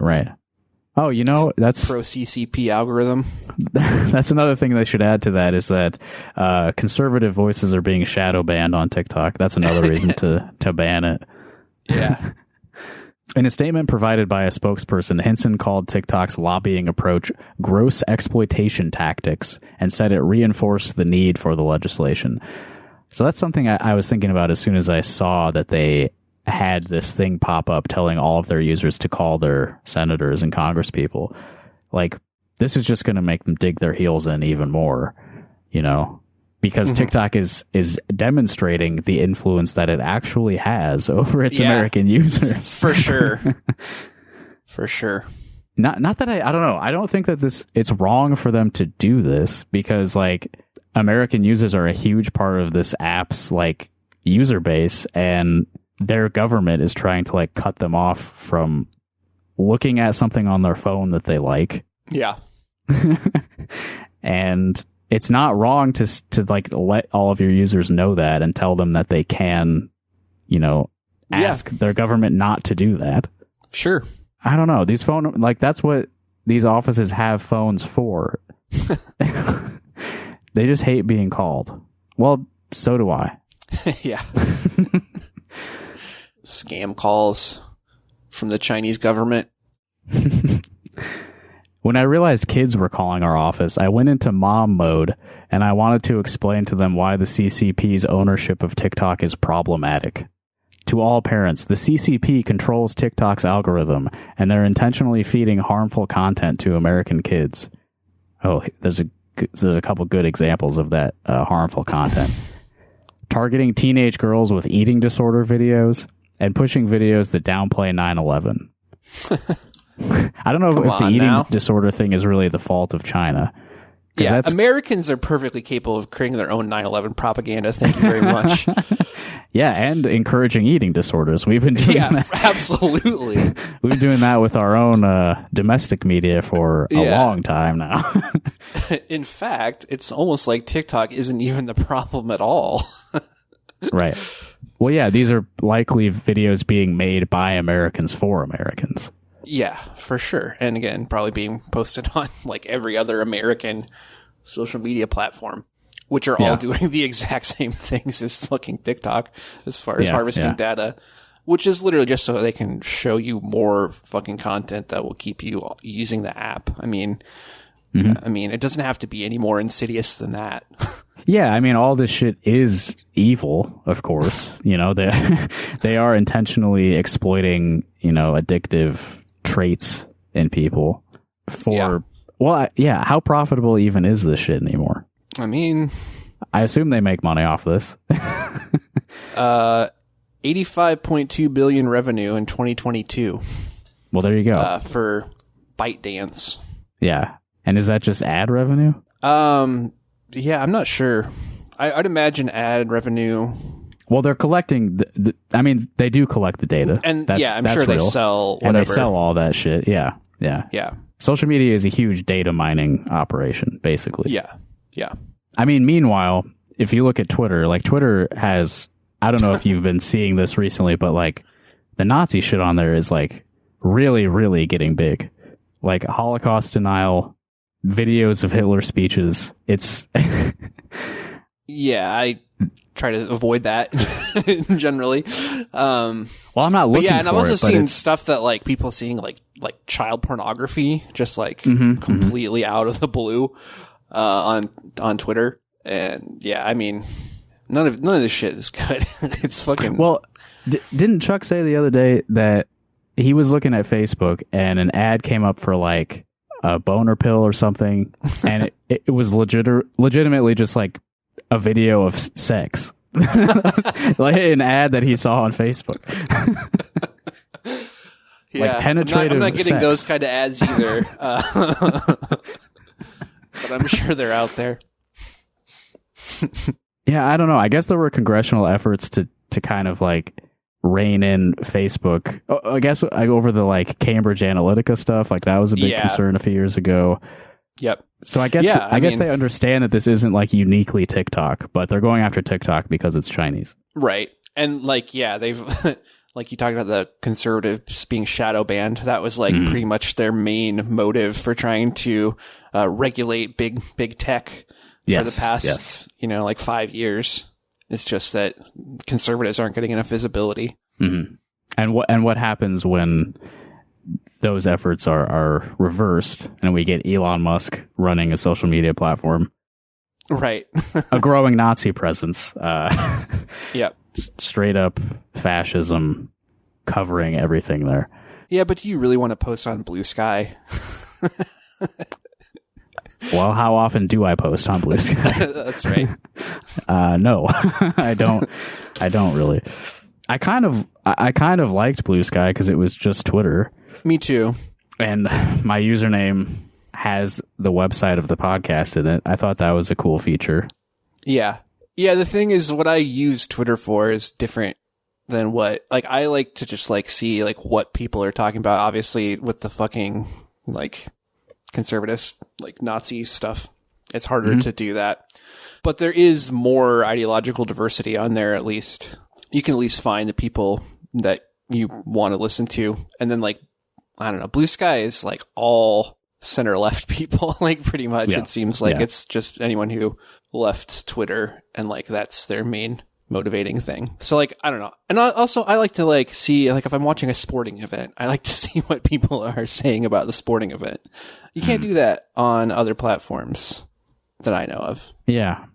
Oh, that's pro CCP algorithm. That's another thing they should add to that, is that conservative voices are being shadow banned on TikTok. That's another reason to ban it. Yeah. In a statement provided by a spokesperson, Hinson called TikTok's lobbying approach gross exploitation tactics and said it reinforced the need for the legislation. So that's something I was thinking about as soon as I saw that they had this thing pop up telling all of their users to call their senators and congresspeople. Like, this is just going to make them dig their heels in even more, because TikTok is demonstrating the influence that it actually has over its American users. For sure. For sure. Not that I don't know. I don't think that it's wrong for them to do this, because American users are a huge part of this app's user base, and their government is trying to cut them off from looking at something on their phone that they like. Yeah. And it's not wrong to let all of your users know that and tell them that they can, ask their government not to do that. Sure. I don't know. These that's what these offices have phones for. They just hate being called. Well, so do I. Yeah. Scam calls from the Chinese government. When I realized kids were calling our office, I went into mom mode, and I wanted to explain to them why the CCP's ownership of TikTok is problematic. To all parents, the CCP controls TikTok's algorithm, and they're intentionally feeding harmful content to American kids. Oh, there's a couple good examples of that harmful content. Targeting teenage girls with eating disorder videos, and pushing videos that downplay 9/11. I don't know if the eating disorder thing is really the fault of China. Yeah, Americans are perfectly capable of creating their own 9/11 propaganda. Thank you very much. Yeah, and encouraging eating disorders. We've been doing that. Absolutely. We've been doing that with our own domestic media for a long time now. In fact, it's almost like TikTok isn't even the problem at all. Right. Well, yeah, these are likely videos being made by Americans for Americans. Yeah, for sure. And again, probably being posted on every other American social media platform, which are all doing the exact same things as fucking TikTok as far as harvesting data, which is literally just so they can show you more fucking content that will keep you using the app. I mean, it doesn't have to be any more insidious than that. Yeah, I mean, all this shit is evil, of course. They are intentionally exploiting, addictive traits in people for, how profitable even is this shit anymore? I mean, I assume they make money off this. 85.2 billion revenue in 2022. Well, there you go. For ByteDance. Yeah. And is that just ad revenue? Yeah, I'm not sure. I'd imagine ad revenue. Well, they're collecting. I mean, they do collect the data, And that's, yeah, I'm that's sure they real. sell whatever. And they sell all that shit. Yeah. Yeah. Social media is a huge data mining operation, basically. Yeah. I mean, meanwhile, if you look at Twitter, like Twitter has, I don't know if you've been seeing this recently, but like the Nazi shit on there is like really, really getting big. Like Holocaust denial, videos of Hitler speeches. It's Yeah, I try to avoid that generally. well, I'm not looking yeah, and for I've also it, but seen it's, stuff that like people seeing like child pornography just like completely out of the blue on Twitter. And yeah, I mean, none of this shit is good. It's fucking well, didn't Chuck say the other day that he was looking at Facebook and an ad came up for like a boner pill or something, and it was legitimately just like a video of sex, like an ad that he saw on Facebook. yeah, like penetrative. I'm not getting sex. those kind of ads either, but I'm sure they're out there. Yeah, I don't know. I guess there were congressional efforts to kind of like rein in Facebook. I guess over the like Cambridge Analytica stuff, like that was a big concern a few years ago. Yep. So I guess I guess they understand that this isn't like uniquely TikTok, but they're going after TikTok because it's Chinese. Right. And like, yeah, they've like you talked about the conservatives being shadow banned. That was like pretty much their main motive for trying to regulate big tech for the past, like 5 years. It's just that conservatives aren't getting enough visibility. Mm-hmm. And what happens when those efforts are reversed and we get Elon Musk running a social media platform? Right. A growing Nazi presence. Yep. Straight up fascism covering everything there. Yeah, but do you really want to post on Blue Sky? Well, how often do I post on Blue Sky? That's right. No, I don't. I don't really. I kind of liked Blue Sky because it was just Twitter. Me too. And my username has the website of the podcast in it. I thought that was a cool feature. Yeah. Yeah, the thing is, what I use Twitter for is different than what, like, I like to just, like, see, like, what people are talking about, obviously, with the fucking, like, conservatives, like, Nazi stuff. It's harder to do that. But there is more ideological diversity on there, at least. You can at least find the people that you want to listen to. And then, like, I don't know, Blue Sky is, like, all center-left people, like, pretty much. Yeah. It seems like it's just anyone who left Twitter, and, like, that's their main motivating thing. So, like, I don't know. And also, I like to, like, see, like, if I'm watching a sporting event, I like to see what people are saying about the sporting event. You can't do that on other platforms that I know of. Yeah.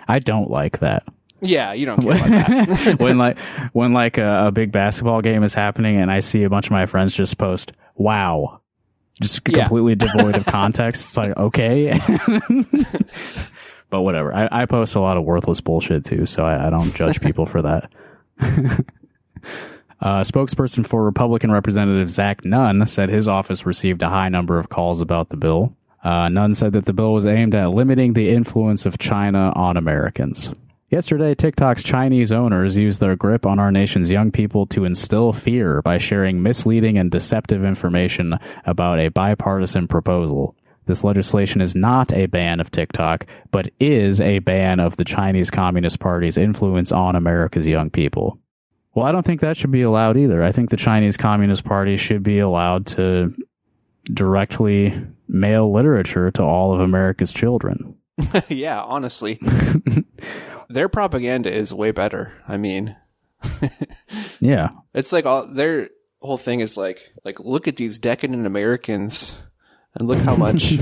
I don't like that. Yeah, you don't care about that. when a big basketball game is happening and I see a bunch of my friends just post, "Wow," just completely devoid of context. It's like, okay. But whatever. I post a lot of worthless bullshit too, so I don't judge people for that. Spokesperson for Republican Representative Zach Nunn said his office received a high number of calls about the bill. Nunn said that the bill was aimed at limiting the influence of China on Americans. Yesterday, TikTok's Chinese owners used their grip on our nation's young people to instill fear by sharing misleading and deceptive information about a bipartisan proposal. This legislation is not a ban of TikTok, but is a ban of the Chinese Communist Party's influence on America's young people. Well, I don't think that should be allowed either. I think the Chinese Communist Party should be allowed to directly mail literature to all of America's children. Yeah, honestly. Their propaganda is way better. I mean, yeah. It's like their whole thing is like look at these decadent Americans and look how much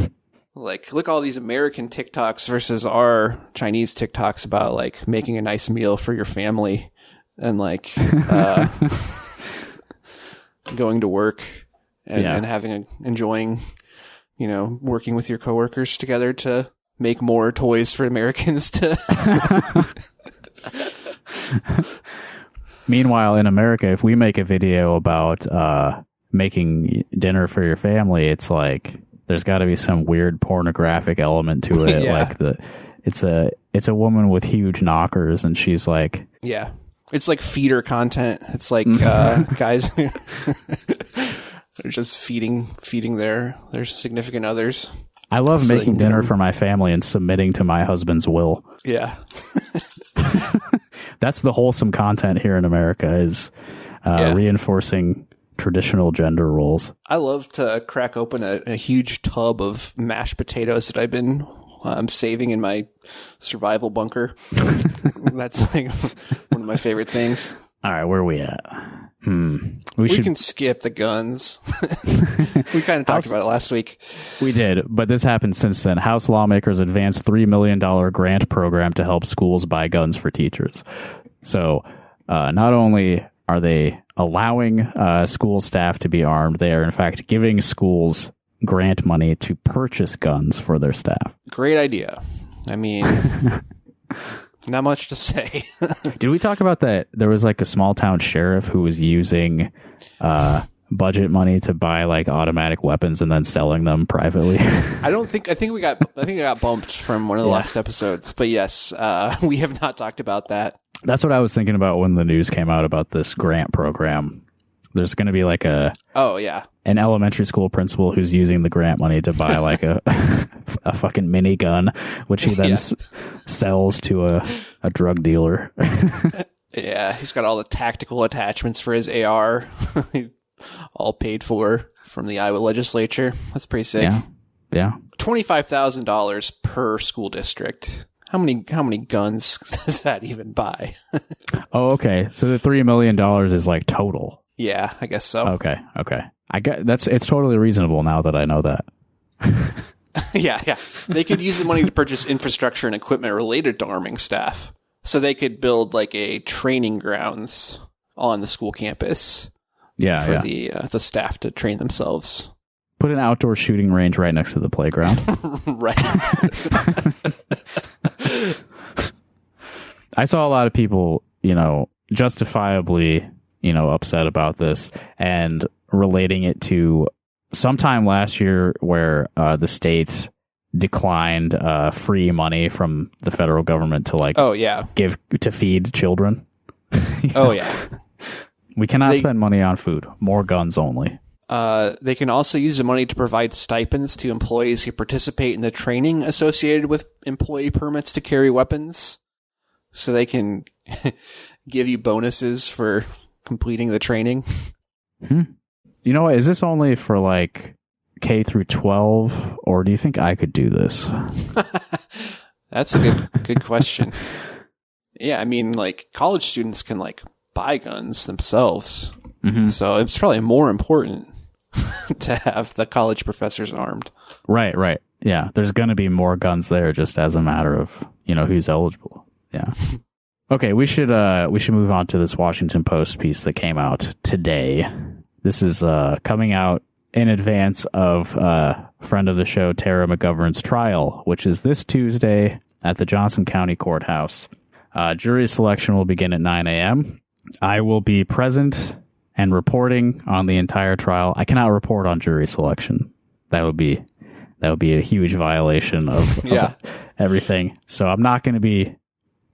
look all these American TikToks versus our Chinese TikToks about like making a nice meal for your family and like going to work and enjoying, working with your coworkers together to make more toys for Americans to. Meanwhile, in America, if we make a video about making dinner for your family, it's like there's got to be some weird pornographic element to it. Yeah. Like it's a woman with huge knockers, and she's like, Yeah. It's like feeder content. It's like guys they're just feeding their significant others. I love So they making can dinner get for my family and submitting to my husband's will. Yeah. That's the wholesome content here in America, is reinforcing traditional gender roles. I love to crack open a huge tub of mashed potatoes that I've been saving in my survival bunker. That's like one of my favorite things. All right, where are we at? We can skip the guns. We kind of talked about it last week. We did, but this happened since then. House lawmakers advanced $3 million grant program to help schools buy guns for teachers. So not only are they allowing school staff to be armed, they are in fact giving schools grant money to purchase guns for their staff. Great idea. I mean, not much to say. Did we talk about that? There was like a small town sheriff who was using budget money to buy like automatic weapons and then selling them privately. I think we got bumped from one of the last episodes, but yes, we have not talked about that. That's what I was thinking about when the news came out about this grant program. There's going to be like an elementary school principal who's using the grant money to buy like a fucking minigun, which he then sells to a drug dealer. Yeah, he's got all the tactical attachments for his AR, all paid for from the Iowa legislature. That's pretty sick. Yeah. $25,000 per school district. How many guns does that even buy? Oh, okay. So the $3 million is like total. Yeah, I guess so. Okay. I get it's totally reasonable now that I know that. Yeah. They could use the money to purchase infrastructure and equipment related to arming staff. So they could build like a training grounds on the school campus. For the staff to train themselves. Put an outdoor shooting range right next to the playground. Right. I saw a lot of people, justifiably, upset about this and relating it to sometime last year where the state declined free money from the federal government to give to feed children. We cannot spend money on food. More guns only. They can also use the money to provide stipends to employees who participate in the training associated with employee permits to carry weapons. So they can give you bonuses for completing the training. You know what? Is this only for like K through 12, or do you think I could do this? That's a good question. Yeah, I mean, like college students can like buy guns themselves. Mm-hmm. So it's probably more important to have the college professors armed. Right. Yeah, there's going to be more guns there just as a matter of, who's eligible. Yeah. Okay, we should move on to this Washington Post piece that came out today. This is coming out in advance of friend of the show Tara McGovern's trial, which is this Tuesday at the Johnson County Courthouse. Jury selection will begin at 9 a.m. I will be present and reporting on the entire trial. I cannot report on jury selection. That would be a huge violation of everything. So I'm not going to be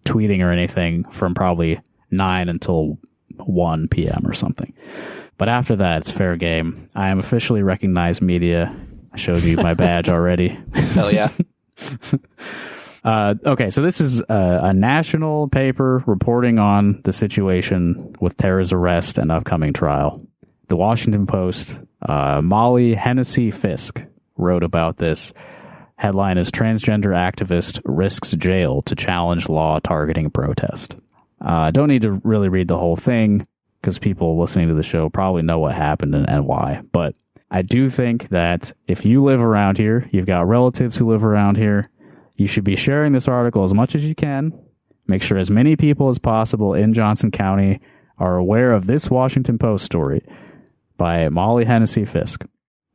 tweeting or anything from probably 9 until 1 p.m. or something. But after that, it's fair game. I am officially recognized media. I showed you my badge already. Hell yeah. Okay, so this is a national paper reporting on the situation with Tara's arrest and upcoming trial. The Washington Post, Molly Hennessy Fisk wrote about this. Headline is Transgender Activist Risks Jail to Challenge Law Targeting Protest. Don't need to really read the whole thing because people listening to the show probably know what happened and why. But I do think that if you live around here, you've got relatives who live around here, you should be sharing this article as much as you can. Make sure as many people as possible in Johnson County are aware of this Washington Post story by Molly Hennessy Fisk.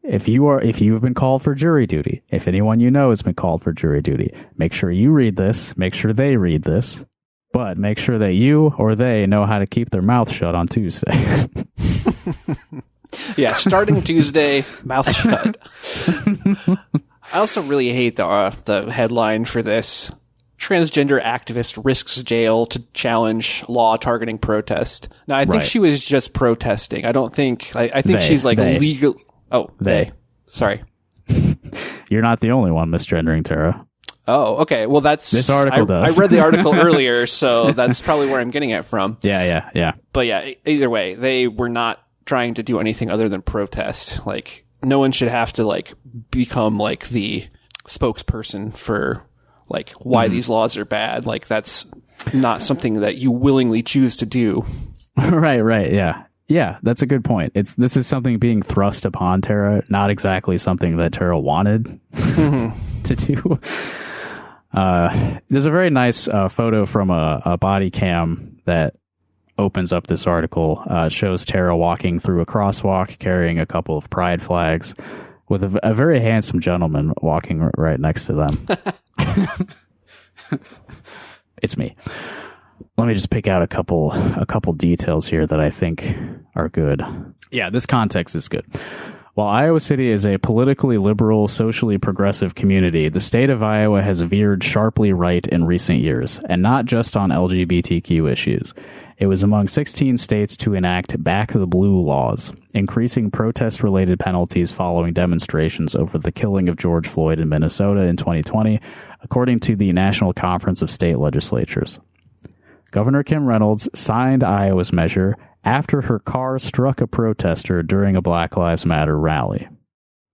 If you've been called for jury duty, if anyone you know has been called for jury duty, make sure you read this, make sure they read this, but make sure that you or they know how to keep their mouth shut on Tuesday. Yeah, starting Tuesday, mouth shut. I also really hate the headline for this. Transgender activist risks jail to challenge law targeting protest. Now, I think she was just protesting. I don't think... I think she's like legal... Oh, they. Sorry. You're not the only one misgendering Tara. Oh, okay. Well, that's... This article does. I read the article earlier, so that's probably where I'm getting it from. Yeah. But yeah, either way, they were not trying to do anything other than protest. Like, no one should have to, like, become, like, the spokesperson for... like why these laws are bad. Like that's not something that you willingly choose to do. Right. Yeah, that's a good point. This is something being thrust upon Tara, not exactly something that Tara wanted to do. There's a very nice photo from a body cam that opens up this article. It shows Tara walking through a crosswalk carrying a couple of pride flags with a very handsome gentleman walking right next to them. It's me. Let me just pick out a couple details here that I think are good. Yeah, this context is good. While Iowa City is a politically liberal, socially progressive community, the state of Iowa has veered sharply right in recent years, and not just on LGBTQ issues. It was among 16 states to enact Back the Blue laws, increasing protest-related penalties following demonstrations over the killing of George Floyd in Minnesota in 2020, according to the National Conference of State Legislatures. Governor Kim Reynolds signed Iowa's measure after her car struck a protester during a Black Lives Matter rally.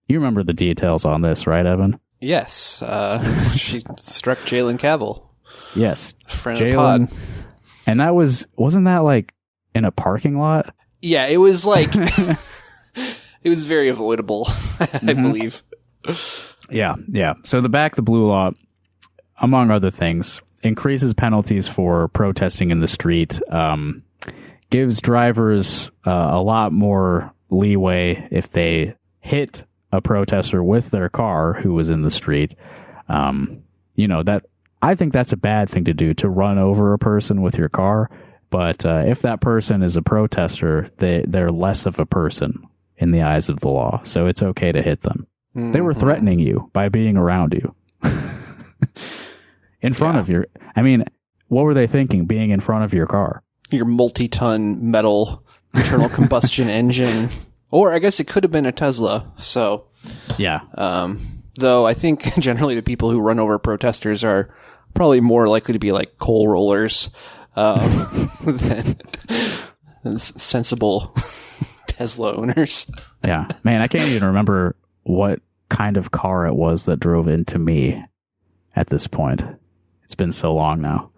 You remember the details on this, right, Evan? Yes. She struck Jalen Cavill. Yes. Friend of the pod. And wasn't that like in a parking lot? Yeah, it was like, it was very avoidable, I believe. Yeah. So the Back the Blue law, among other things, increases penalties for protesting in the street, gives drivers a lot more leeway if they hit a protester with their car who was in the street. I think that's a bad thing to do, to run over a person with your car. But if that person is a protester, they're less of a person in the eyes of the law. So it's okay to hit them. Mm-hmm. They were threatening you by being around you. In front of your... I mean, what were they thinking, being in front of your car? Your multi-ton metal internal combustion engine. Or I guess it could have been a Tesla. So... yeah. Though I think generally the people who run over protesters are probably more likely to be like coal rollers than sensible Tesla owners. Yeah. Man, I can't even remember what kind of car it was that drove into me at this point. It's been so long now.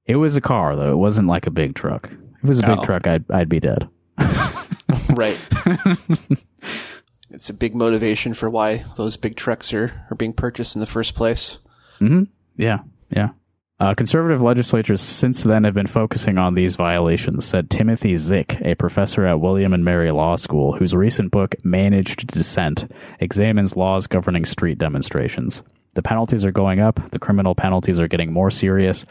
It was a car, though. It wasn't like a big truck. If it was a big truck, I'd be dead. Right. It's a big motivation for why those big trucks are being purchased in the first place. Mm-hmm. Yeah. Conservative legislatures since then have been focusing on these violations, said Timothy Zick, a professor at William and Mary Law School, whose recent book, Managed Dissent, examines laws governing street demonstrations. The penalties are going up. The criminal penalties are getting more serious.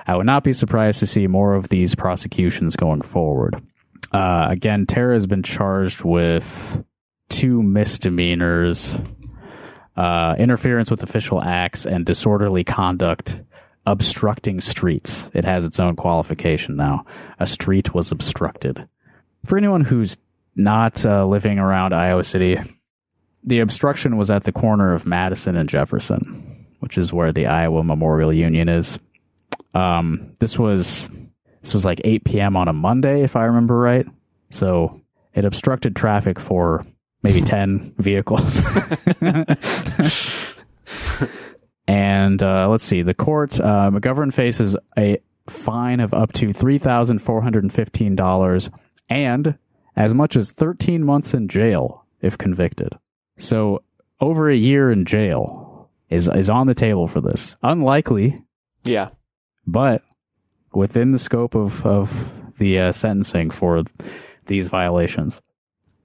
I would not be surprised to see more of these prosecutions going forward. Again, Tara has been charged with 2 misdemeanors, interference with official acts, and disorderly conduct, obstructing streets. It has its own qualification now. A street was obstructed. For anyone who's not living around Iowa City, the obstruction was at the corner of Madison and Jefferson, which is where the Iowa Memorial Union is. This was like 8 p.m. on a Monday, if I remember right. So it obstructed traffic for maybe 10 vehicles. And let's see, the court, McGovern faces a fine of up to $3,415 and as much as 13 months in jail if convicted. So over a year in jail is on the table for this. Unlikely. Yeah. But within the scope of the sentencing for these violations.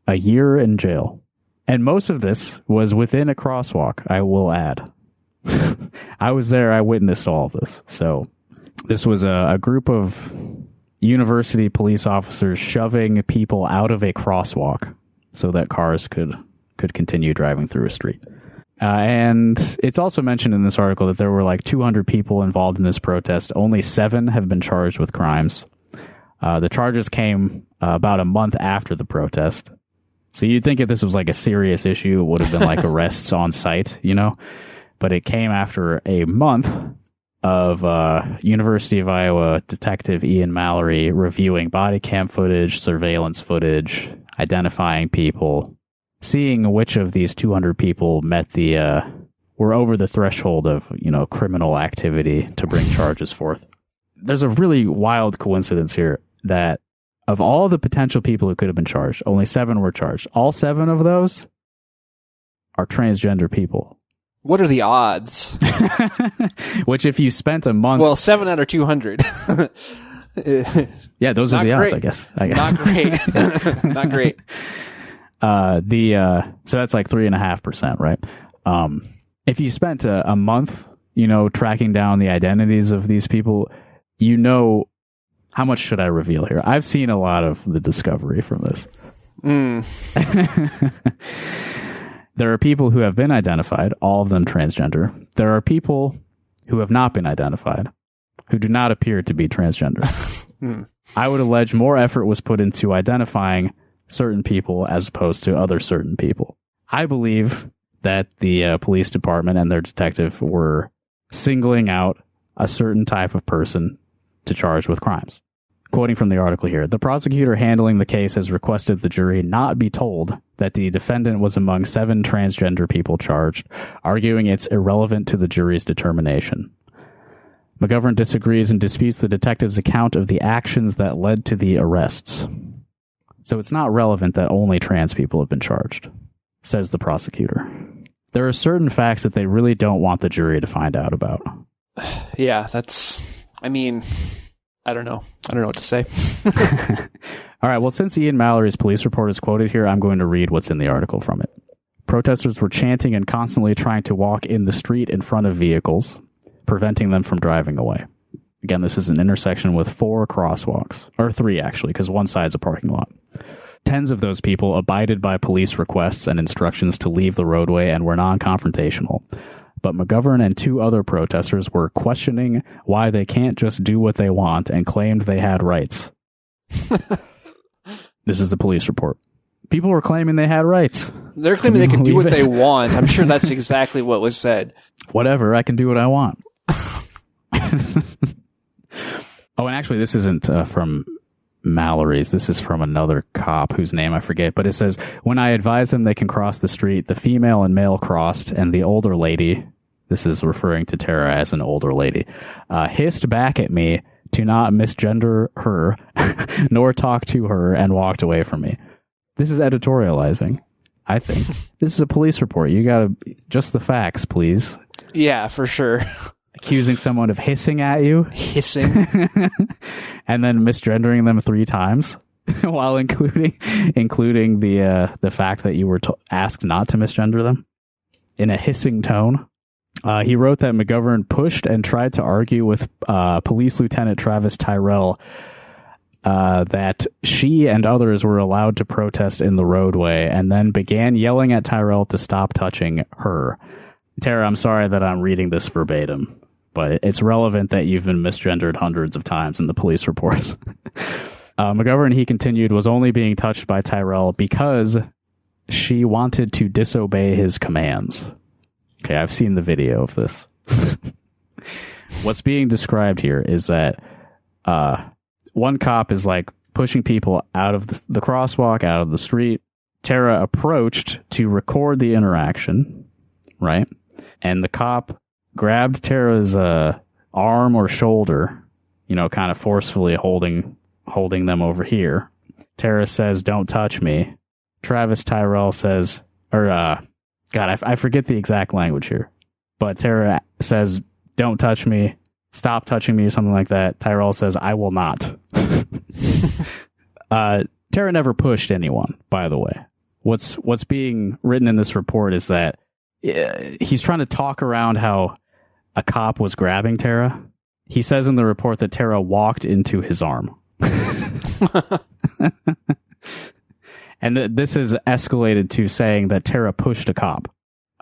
A year in jail. And most of this was within a crosswalk, I will add. I was there, I witnessed all of this. So this was a group of university police officers shoving people out of a crosswalk so that cars could continue driving through a street. And it's also mentioned in this article that there were like 200 people involved in this protest. Only 7 have been charged with crimes. The charges came about a month after the protest. So you'd think if this was like a serious issue, it would have been like arrests on site, you know? But it came after a month of University of Iowa detective Ian Mallory reviewing body cam footage, surveillance footage, identifying people, seeing which of these 200 people were over the threshold of, criminal activity to bring charges forth. There's a really wild coincidence here that of all the potential people who could have been charged, only 7 were charged. All 7 of those are transgender people. What are the odds? Which if you spent a month... Well, 7 out of 200. Yeah, those are the odds, I guess. Not great. Not great. So that's like 3.5%, right? If you spent a month, tracking down the identities of these people, how much should I reveal here? I've seen a lot of the discovery from this. There are people who have been identified, all of them transgender. There are people who have not been identified, who do not appear to be transgender. I would allege more effort was put into identifying certain people as opposed to other certain people. I believe that the police department and their detective were singling out a certain type of person to charge with crimes. Quoting from the article here, the prosecutor handling the case has requested the jury not be told that the defendant was among 7 transgender people charged, arguing it's irrelevant to the jury's determination. McGovern disagrees and disputes the detective's account of the actions that led to the arrests. So it's not relevant that only trans people have been charged, says the prosecutor. There are certain facts that they really don't want the jury to find out about. Yeah, I don't know. I don't know what to say. All right, well, since Ian Mallory's police report is quoted here, I'm going to read what's in the article from it. Protesters were chanting and constantly trying to walk in the street in front of vehicles, preventing them from driving away. Again, this is an intersection with 4 crosswalks, or 3 actually, because one side's a parking lot. Tens of those people abided by police requests and instructions to leave the roadway and were non-confrontational. But McGovern and 2 other protesters were questioning why they can't just do what they want and claimed they had rights. This is the police report. People were claiming they had rights. They're claiming they can do what they want. I'm sure that's exactly what was said. Whatever, I can do what I want. Oh, and actually, this isn't from Mallory's. This is from another cop whose name I forget. But it says, when I advised them they can cross the street, the female and male crossed, and the older lady, this is referring to Tara as an older lady, hissed back at me to not misgender her, nor talk to her, and walked away from me. This is editorializing, I think. This is a police report. You gotta, just the facts, please. Yeah, for sure. Accusing someone of hissing at you. Hissing. And then misgendering them 3 times while including the fact that you were asked not to misgender them in a hissing tone. He wrote that McGovern pushed and tried to argue with Police Lieutenant Travis Tyrell that she and others were allowed to protest in the roadway, and then began yelling at Tyrell to stop touching her. Tara, I'm sorry that I'm reading this verbatim, but it's relevant that you've been misgendered hundreds of times in the police reports. McGovern, he continued, was only being touched by Tyrell because she wanted to disobey his commands. Okay, I've seen the video of this. What's being described here is that one cop is like pushing people out of the crosswalk, out of the street. Tara approached to record the interaction, right? And the cop grabbed Tara's arm or shoulder, kind of forcefully holding them over here. Tara says, "Don't touch me." Travis Tyrell says, I forget the exact language here, but Tara says, "Don't touch me, stop touching me," or something like that. Tyrell says, "I will not." Tara never pushed anyone, by the way. What's being written in this report is that he's trying to talk around how a cop was grabbing Tara. He says in the report that Tara walked into his arm. And this is escalated to saying that Tara pushed a cop.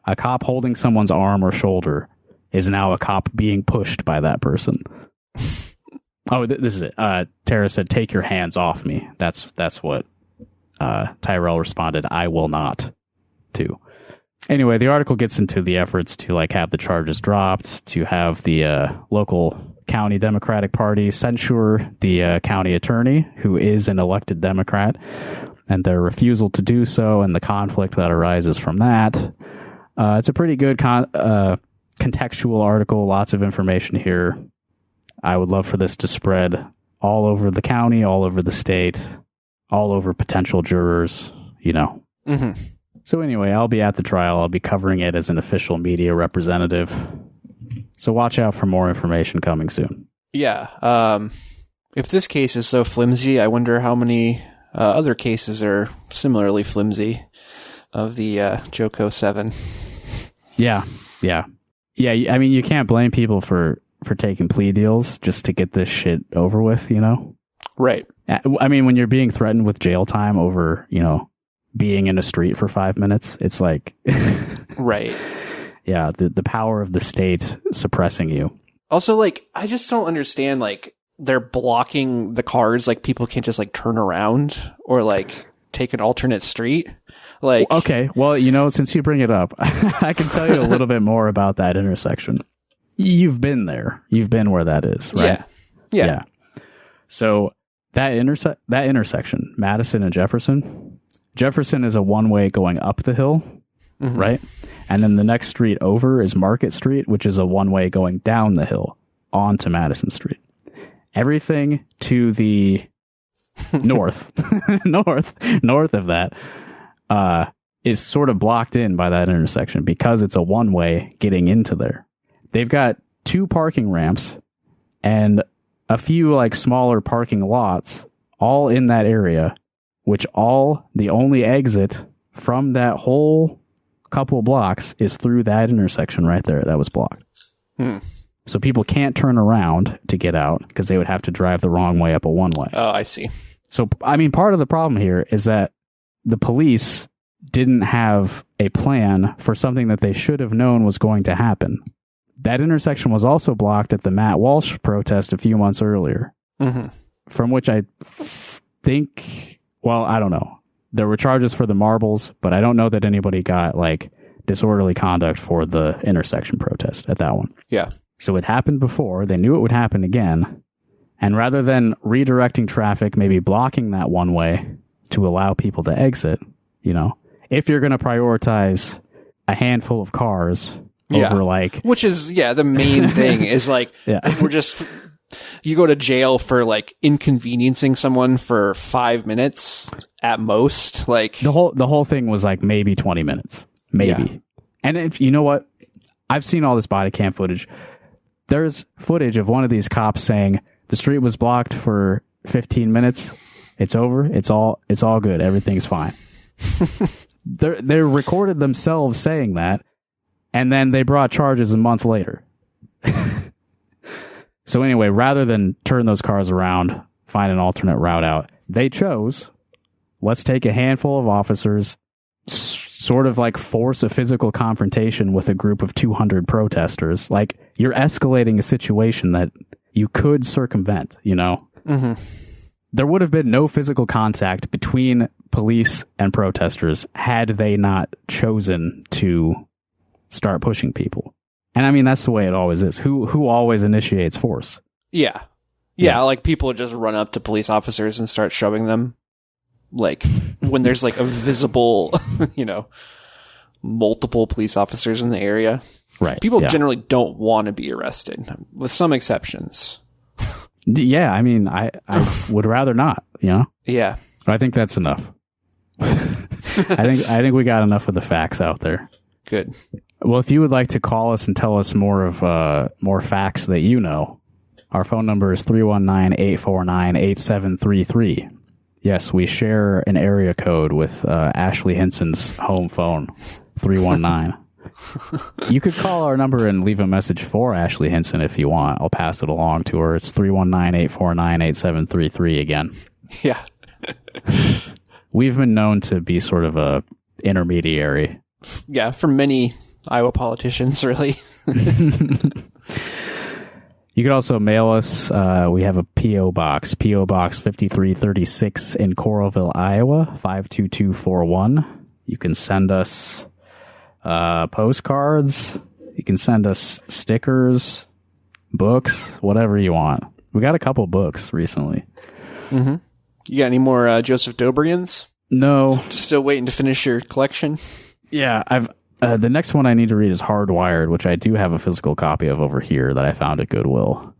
A cop holding someone's arm or shoulder is now a cop being pushed by that person. Oh, this is it. Tara said, "Take your hands off me." That's what Tyrell responded, "I will not," to. Anyway, the article gets into the efforts to like have the charges dropped, to have the local county Democratic Party censure the county attorney, who is an elected Democrat, and their refusal to do so, and the conflict that arises from that. It's a pretty good contextual article, lots of information here. I would love for this to spread all over the county, all over the state, all over potential jurors, you know. Mm-hmm. So anyway, I'll be at the trial. I'll be covering it as an official media representative. So watch out for more information coming soon. Yeah. If this case is so flimsy, I wonder how many other cases are similarly flimsy of the Joko 7. Yeah. I mean, you can't blame people for taking plea deals just to get this shit over with, you know? Right. I mean, when you're being threatened with jail time over, you know, being in a street for 5 minutes, it's like... Right. Yeah, the power of the state suppressing you. Also, like, I just don't understand, like, they're blocking the cars, like, people can't just, like, turn around or, like, take an alternate street. Like, okay, well, you know, since you bring it up, I can tell you a little bit more about that intersection. You've been there. You've been where that is, right? Yeah. So that intersection, Madison and Jefferson is a one-way going up the hill, right? And then the next street over is Market Street, which is a one-way going down the hill onto Madison Street. Everything to the north of that is sort of blocked in by that intersection because it's a one-way getting into there. They've got 2 parking ramps and a few like smaller parking lots all in that area, which the only exit from that whole couple blocks is through that intersection right there that was blocked. So people can't turn around to get out because they would have to drive the wrong way up a one-way. Oh, I see. So, I mean, part of the problem here is that the police didn't have a plan for something that they should have known was going to happen. That intersection was also blocked at the Matt Walsh protest a few months earlier, from which I think, well, I don't know. There were charges for the marbles, but I don't know that anybody got like disorderly conduct for the intersection protest at that one. Yeah. So it happened before. They knew it would happen again. And rather than redirecting traffic, maybe blocking that one way to allow people to exit, you know, if you're going to prioritize a handful of cars over like... Which is, the main thing is like, you go to jail for like inconveniencing someone for 5 minutes at most. Like the whole thing was like maybe 20 minutes, maybe. Yeah. And if you know what, I've seen all this body cam footage. There's footage of one of these cops saying the street was blocked for 15 minutes. It's over. It's all good. Everything's fine. They recorded themselves saying that, and then they brought charges a month later. So anyway, rather than turn those cars around, find an alternate route out, they chose, let's take a handful of officers, sort of like force a physical confrontation with a group of 200 protesters. Like, you're escalating a situation that you could circumvent, you know? There would have been no physical contact between police and protesters had they not chosen to start pushing people. And I mean, that's the way it always is. Who always initiates force? Yeah, like people just run up to police officers and start shoving them. Like when there's like a visible, you know, multiple police officers in the area. Right. People generally don't want to be arrested, with some exceptions. Yeah, I mean, I would rather not, you know? Yeah. But I think that's enough. I think we got enough of the facts out there. Good. Well, if you would like to call us and tell us more facts that you know, our phone number is 319-849-8733. Yes, we share an area code with Ashley Hinson's home phone, 319. You could call our number and leave a message for Ashley Hinson if you want. I'll pass it along to her. It's 319-849-8733 again. Yeah. we've been known to be sort of a intermediary. Yeah, for many Iowa politicians, really. You could also mail us. We have a P.O. Box, P.O. Box 5336 in Coralville, Iowa, 52241. You can send us postcards. You can send us stickers, books, whatever you want. We got a couple books recently. Mm-hmm. You got any more Joseph Dobrians? No. Still waiting to finish your collection? Yeah, I've the next one I need to read is Hardwired, which I do have a physical copy of over here that I found at Goodwill.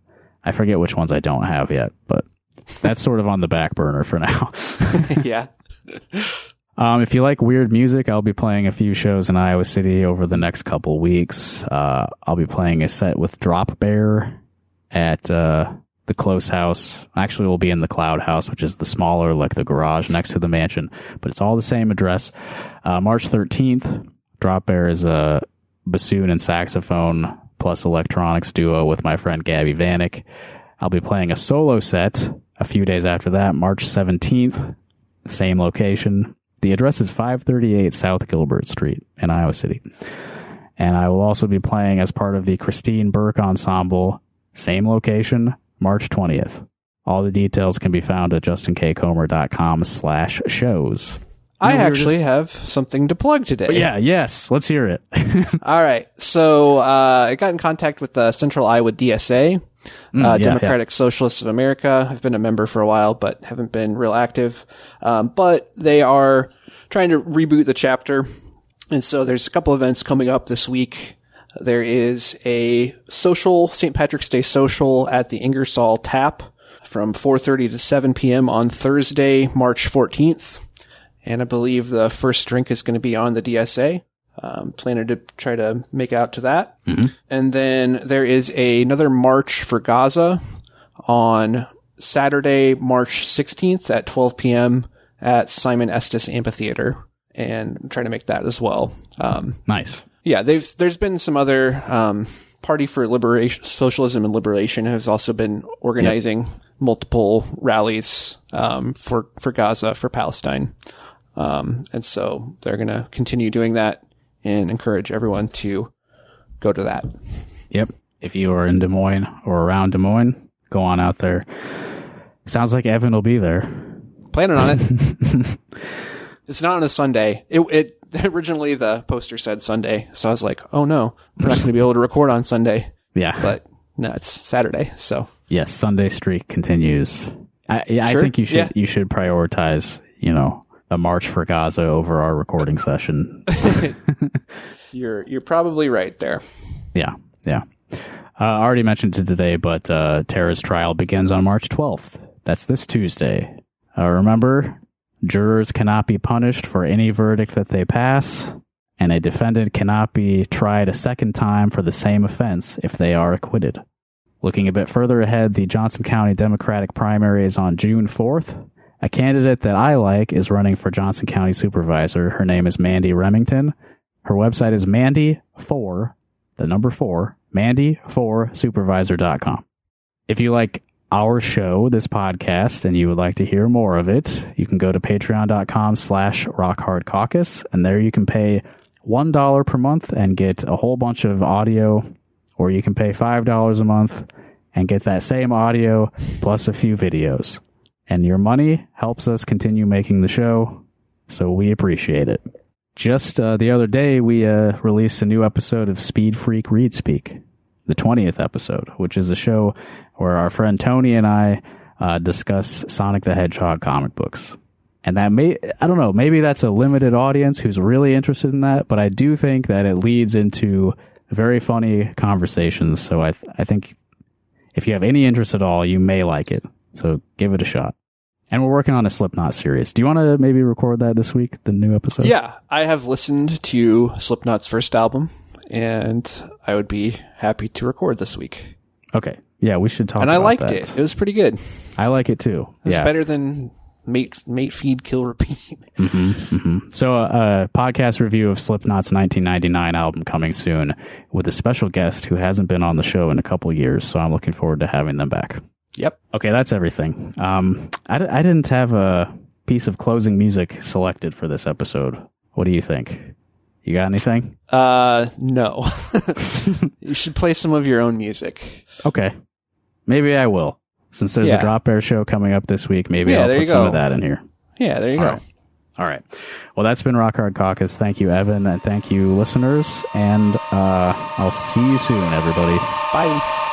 I forget which ones I don't have yet, but that's sort of on the back burner for now. Yeah. If you like weird music, I'll be playing a few shows in Iowa City over the next couple weeks. I'll be playing a set with Drop Bear at the Close House. Actually, we'll be in the Cloud House, which is the smaller, like the garage next to the mansion, but it's all the same address. March 13th, Drop Bear is a bassoon and saxophone plus electronics duo with my friend Gabby Vanek. I'll be playing a solo set a few days after that, March 17th, same location. The address is 538 South Gilbert Street in Iowa City. And I will also be playing as part of the Christine Burke Ensemble, same location, March 20th. All the details can be found at justinkcomer.com/shows. I actually have something to plug today. Yes. Let's hear it. All right. So I got in contact with the Central Iowa DSA, Democratic Socialists of America. I've been a member for a while, but haven't been real active. But they are trying to reboot the chapter. And so there's a couple events coming up this week. There is a St. Patrick's Day social at the Ingersoll Tap from 4:30 to 7 p.m. on Thursday, March 14th. And I believe the first drink is going to be on the DSA. Planning to try to make out to that. Mm-hmm. And then there is another March for Gaza on Saturday, March 16th at 12 p.m. at Simon Estes Amphitheater. And I'm trying to make that as well. Nice. Yeah, there's been some other Party for Liberation, Socialism and Liberation has also been organizing multiple rallies for Gaza, for Palestine. And so they're going to continue doing that and encourage everyone to go to that. Yep. If you are in Des Moines or around Des Moines, go on out there. Sounds like Evan will be there. Planning on it. It's not on a Sunday. It originally the poster said Sunday. So I was like, oh no, we're not going to be able to record on Sunday. Yeah. But no, it's Saturday. So yes, Sunday streak continues. I think you should prioritize, a march for Gaza over our recording session. You're probably right there. Yeah. I already mentioned it today, but Tara's trial begins on March 12th. That's this Tuesday. Remember, jurors cannot be punished for any verdict that they pass, and a defendant cannot be tried a second time for the same offense if they are acquitted. Looking a bit further ahead, the Johnson County Democratic primary is on June 4th. A candidate that I like is running for Johnson County Supervisor. Her name is Mandy Remington. Her website is Mandy4Supervisor.com. If you like our show, this podcast, and you would like to hear more of it, you can go to patreon.com/rockhardcaucus, and there you can pay $1 per month and get a whole bunch of audio, or you can pay $5 a month and get that same audio plus a few videos. And your money helps us continue making the show, so we appreciate it. Just the other day, we released a new episode of Speed Freak Read Speak, the 20th episode, which is a show where our friend Tony and I discuss Sonic the Hedgehog comic books. And that maybe that's a limited audience who's really interested in that, but I do think that it leads into very funny conversations. So I think if you have any interest at all, you may like it. So give it a shot. And we're working on a Slipknot series. Do you want to maybe record that this week, the new episode? Yeah, I have listened to Slipknot's first album, and I would be happy to record this week. Okay. Yeah, we should talk about that. And I liked that. it. It was pretty good. I like it too. It was better than Mate Feed Kill Repeat. So a podcast review of Slipknot's 1999 album coming soon with a special guest who hasn't been on the show in a couple years, so I'm looking forward to having them back. Yep. Okay, that's everything. I didn't have a piece of closing music selected for this episode. What do you think? You got anything? No. You should play some of your own music. Okay. Maybe I will. Since there's a Drop Bear show coming up this week, maybe I'll put some of that in here. Yeah, there you go. All right. Well, that's been Rock Hard Caucus. Thank you, Evan, and thank you, listeners. And I'll see you soon, everybody. Bye.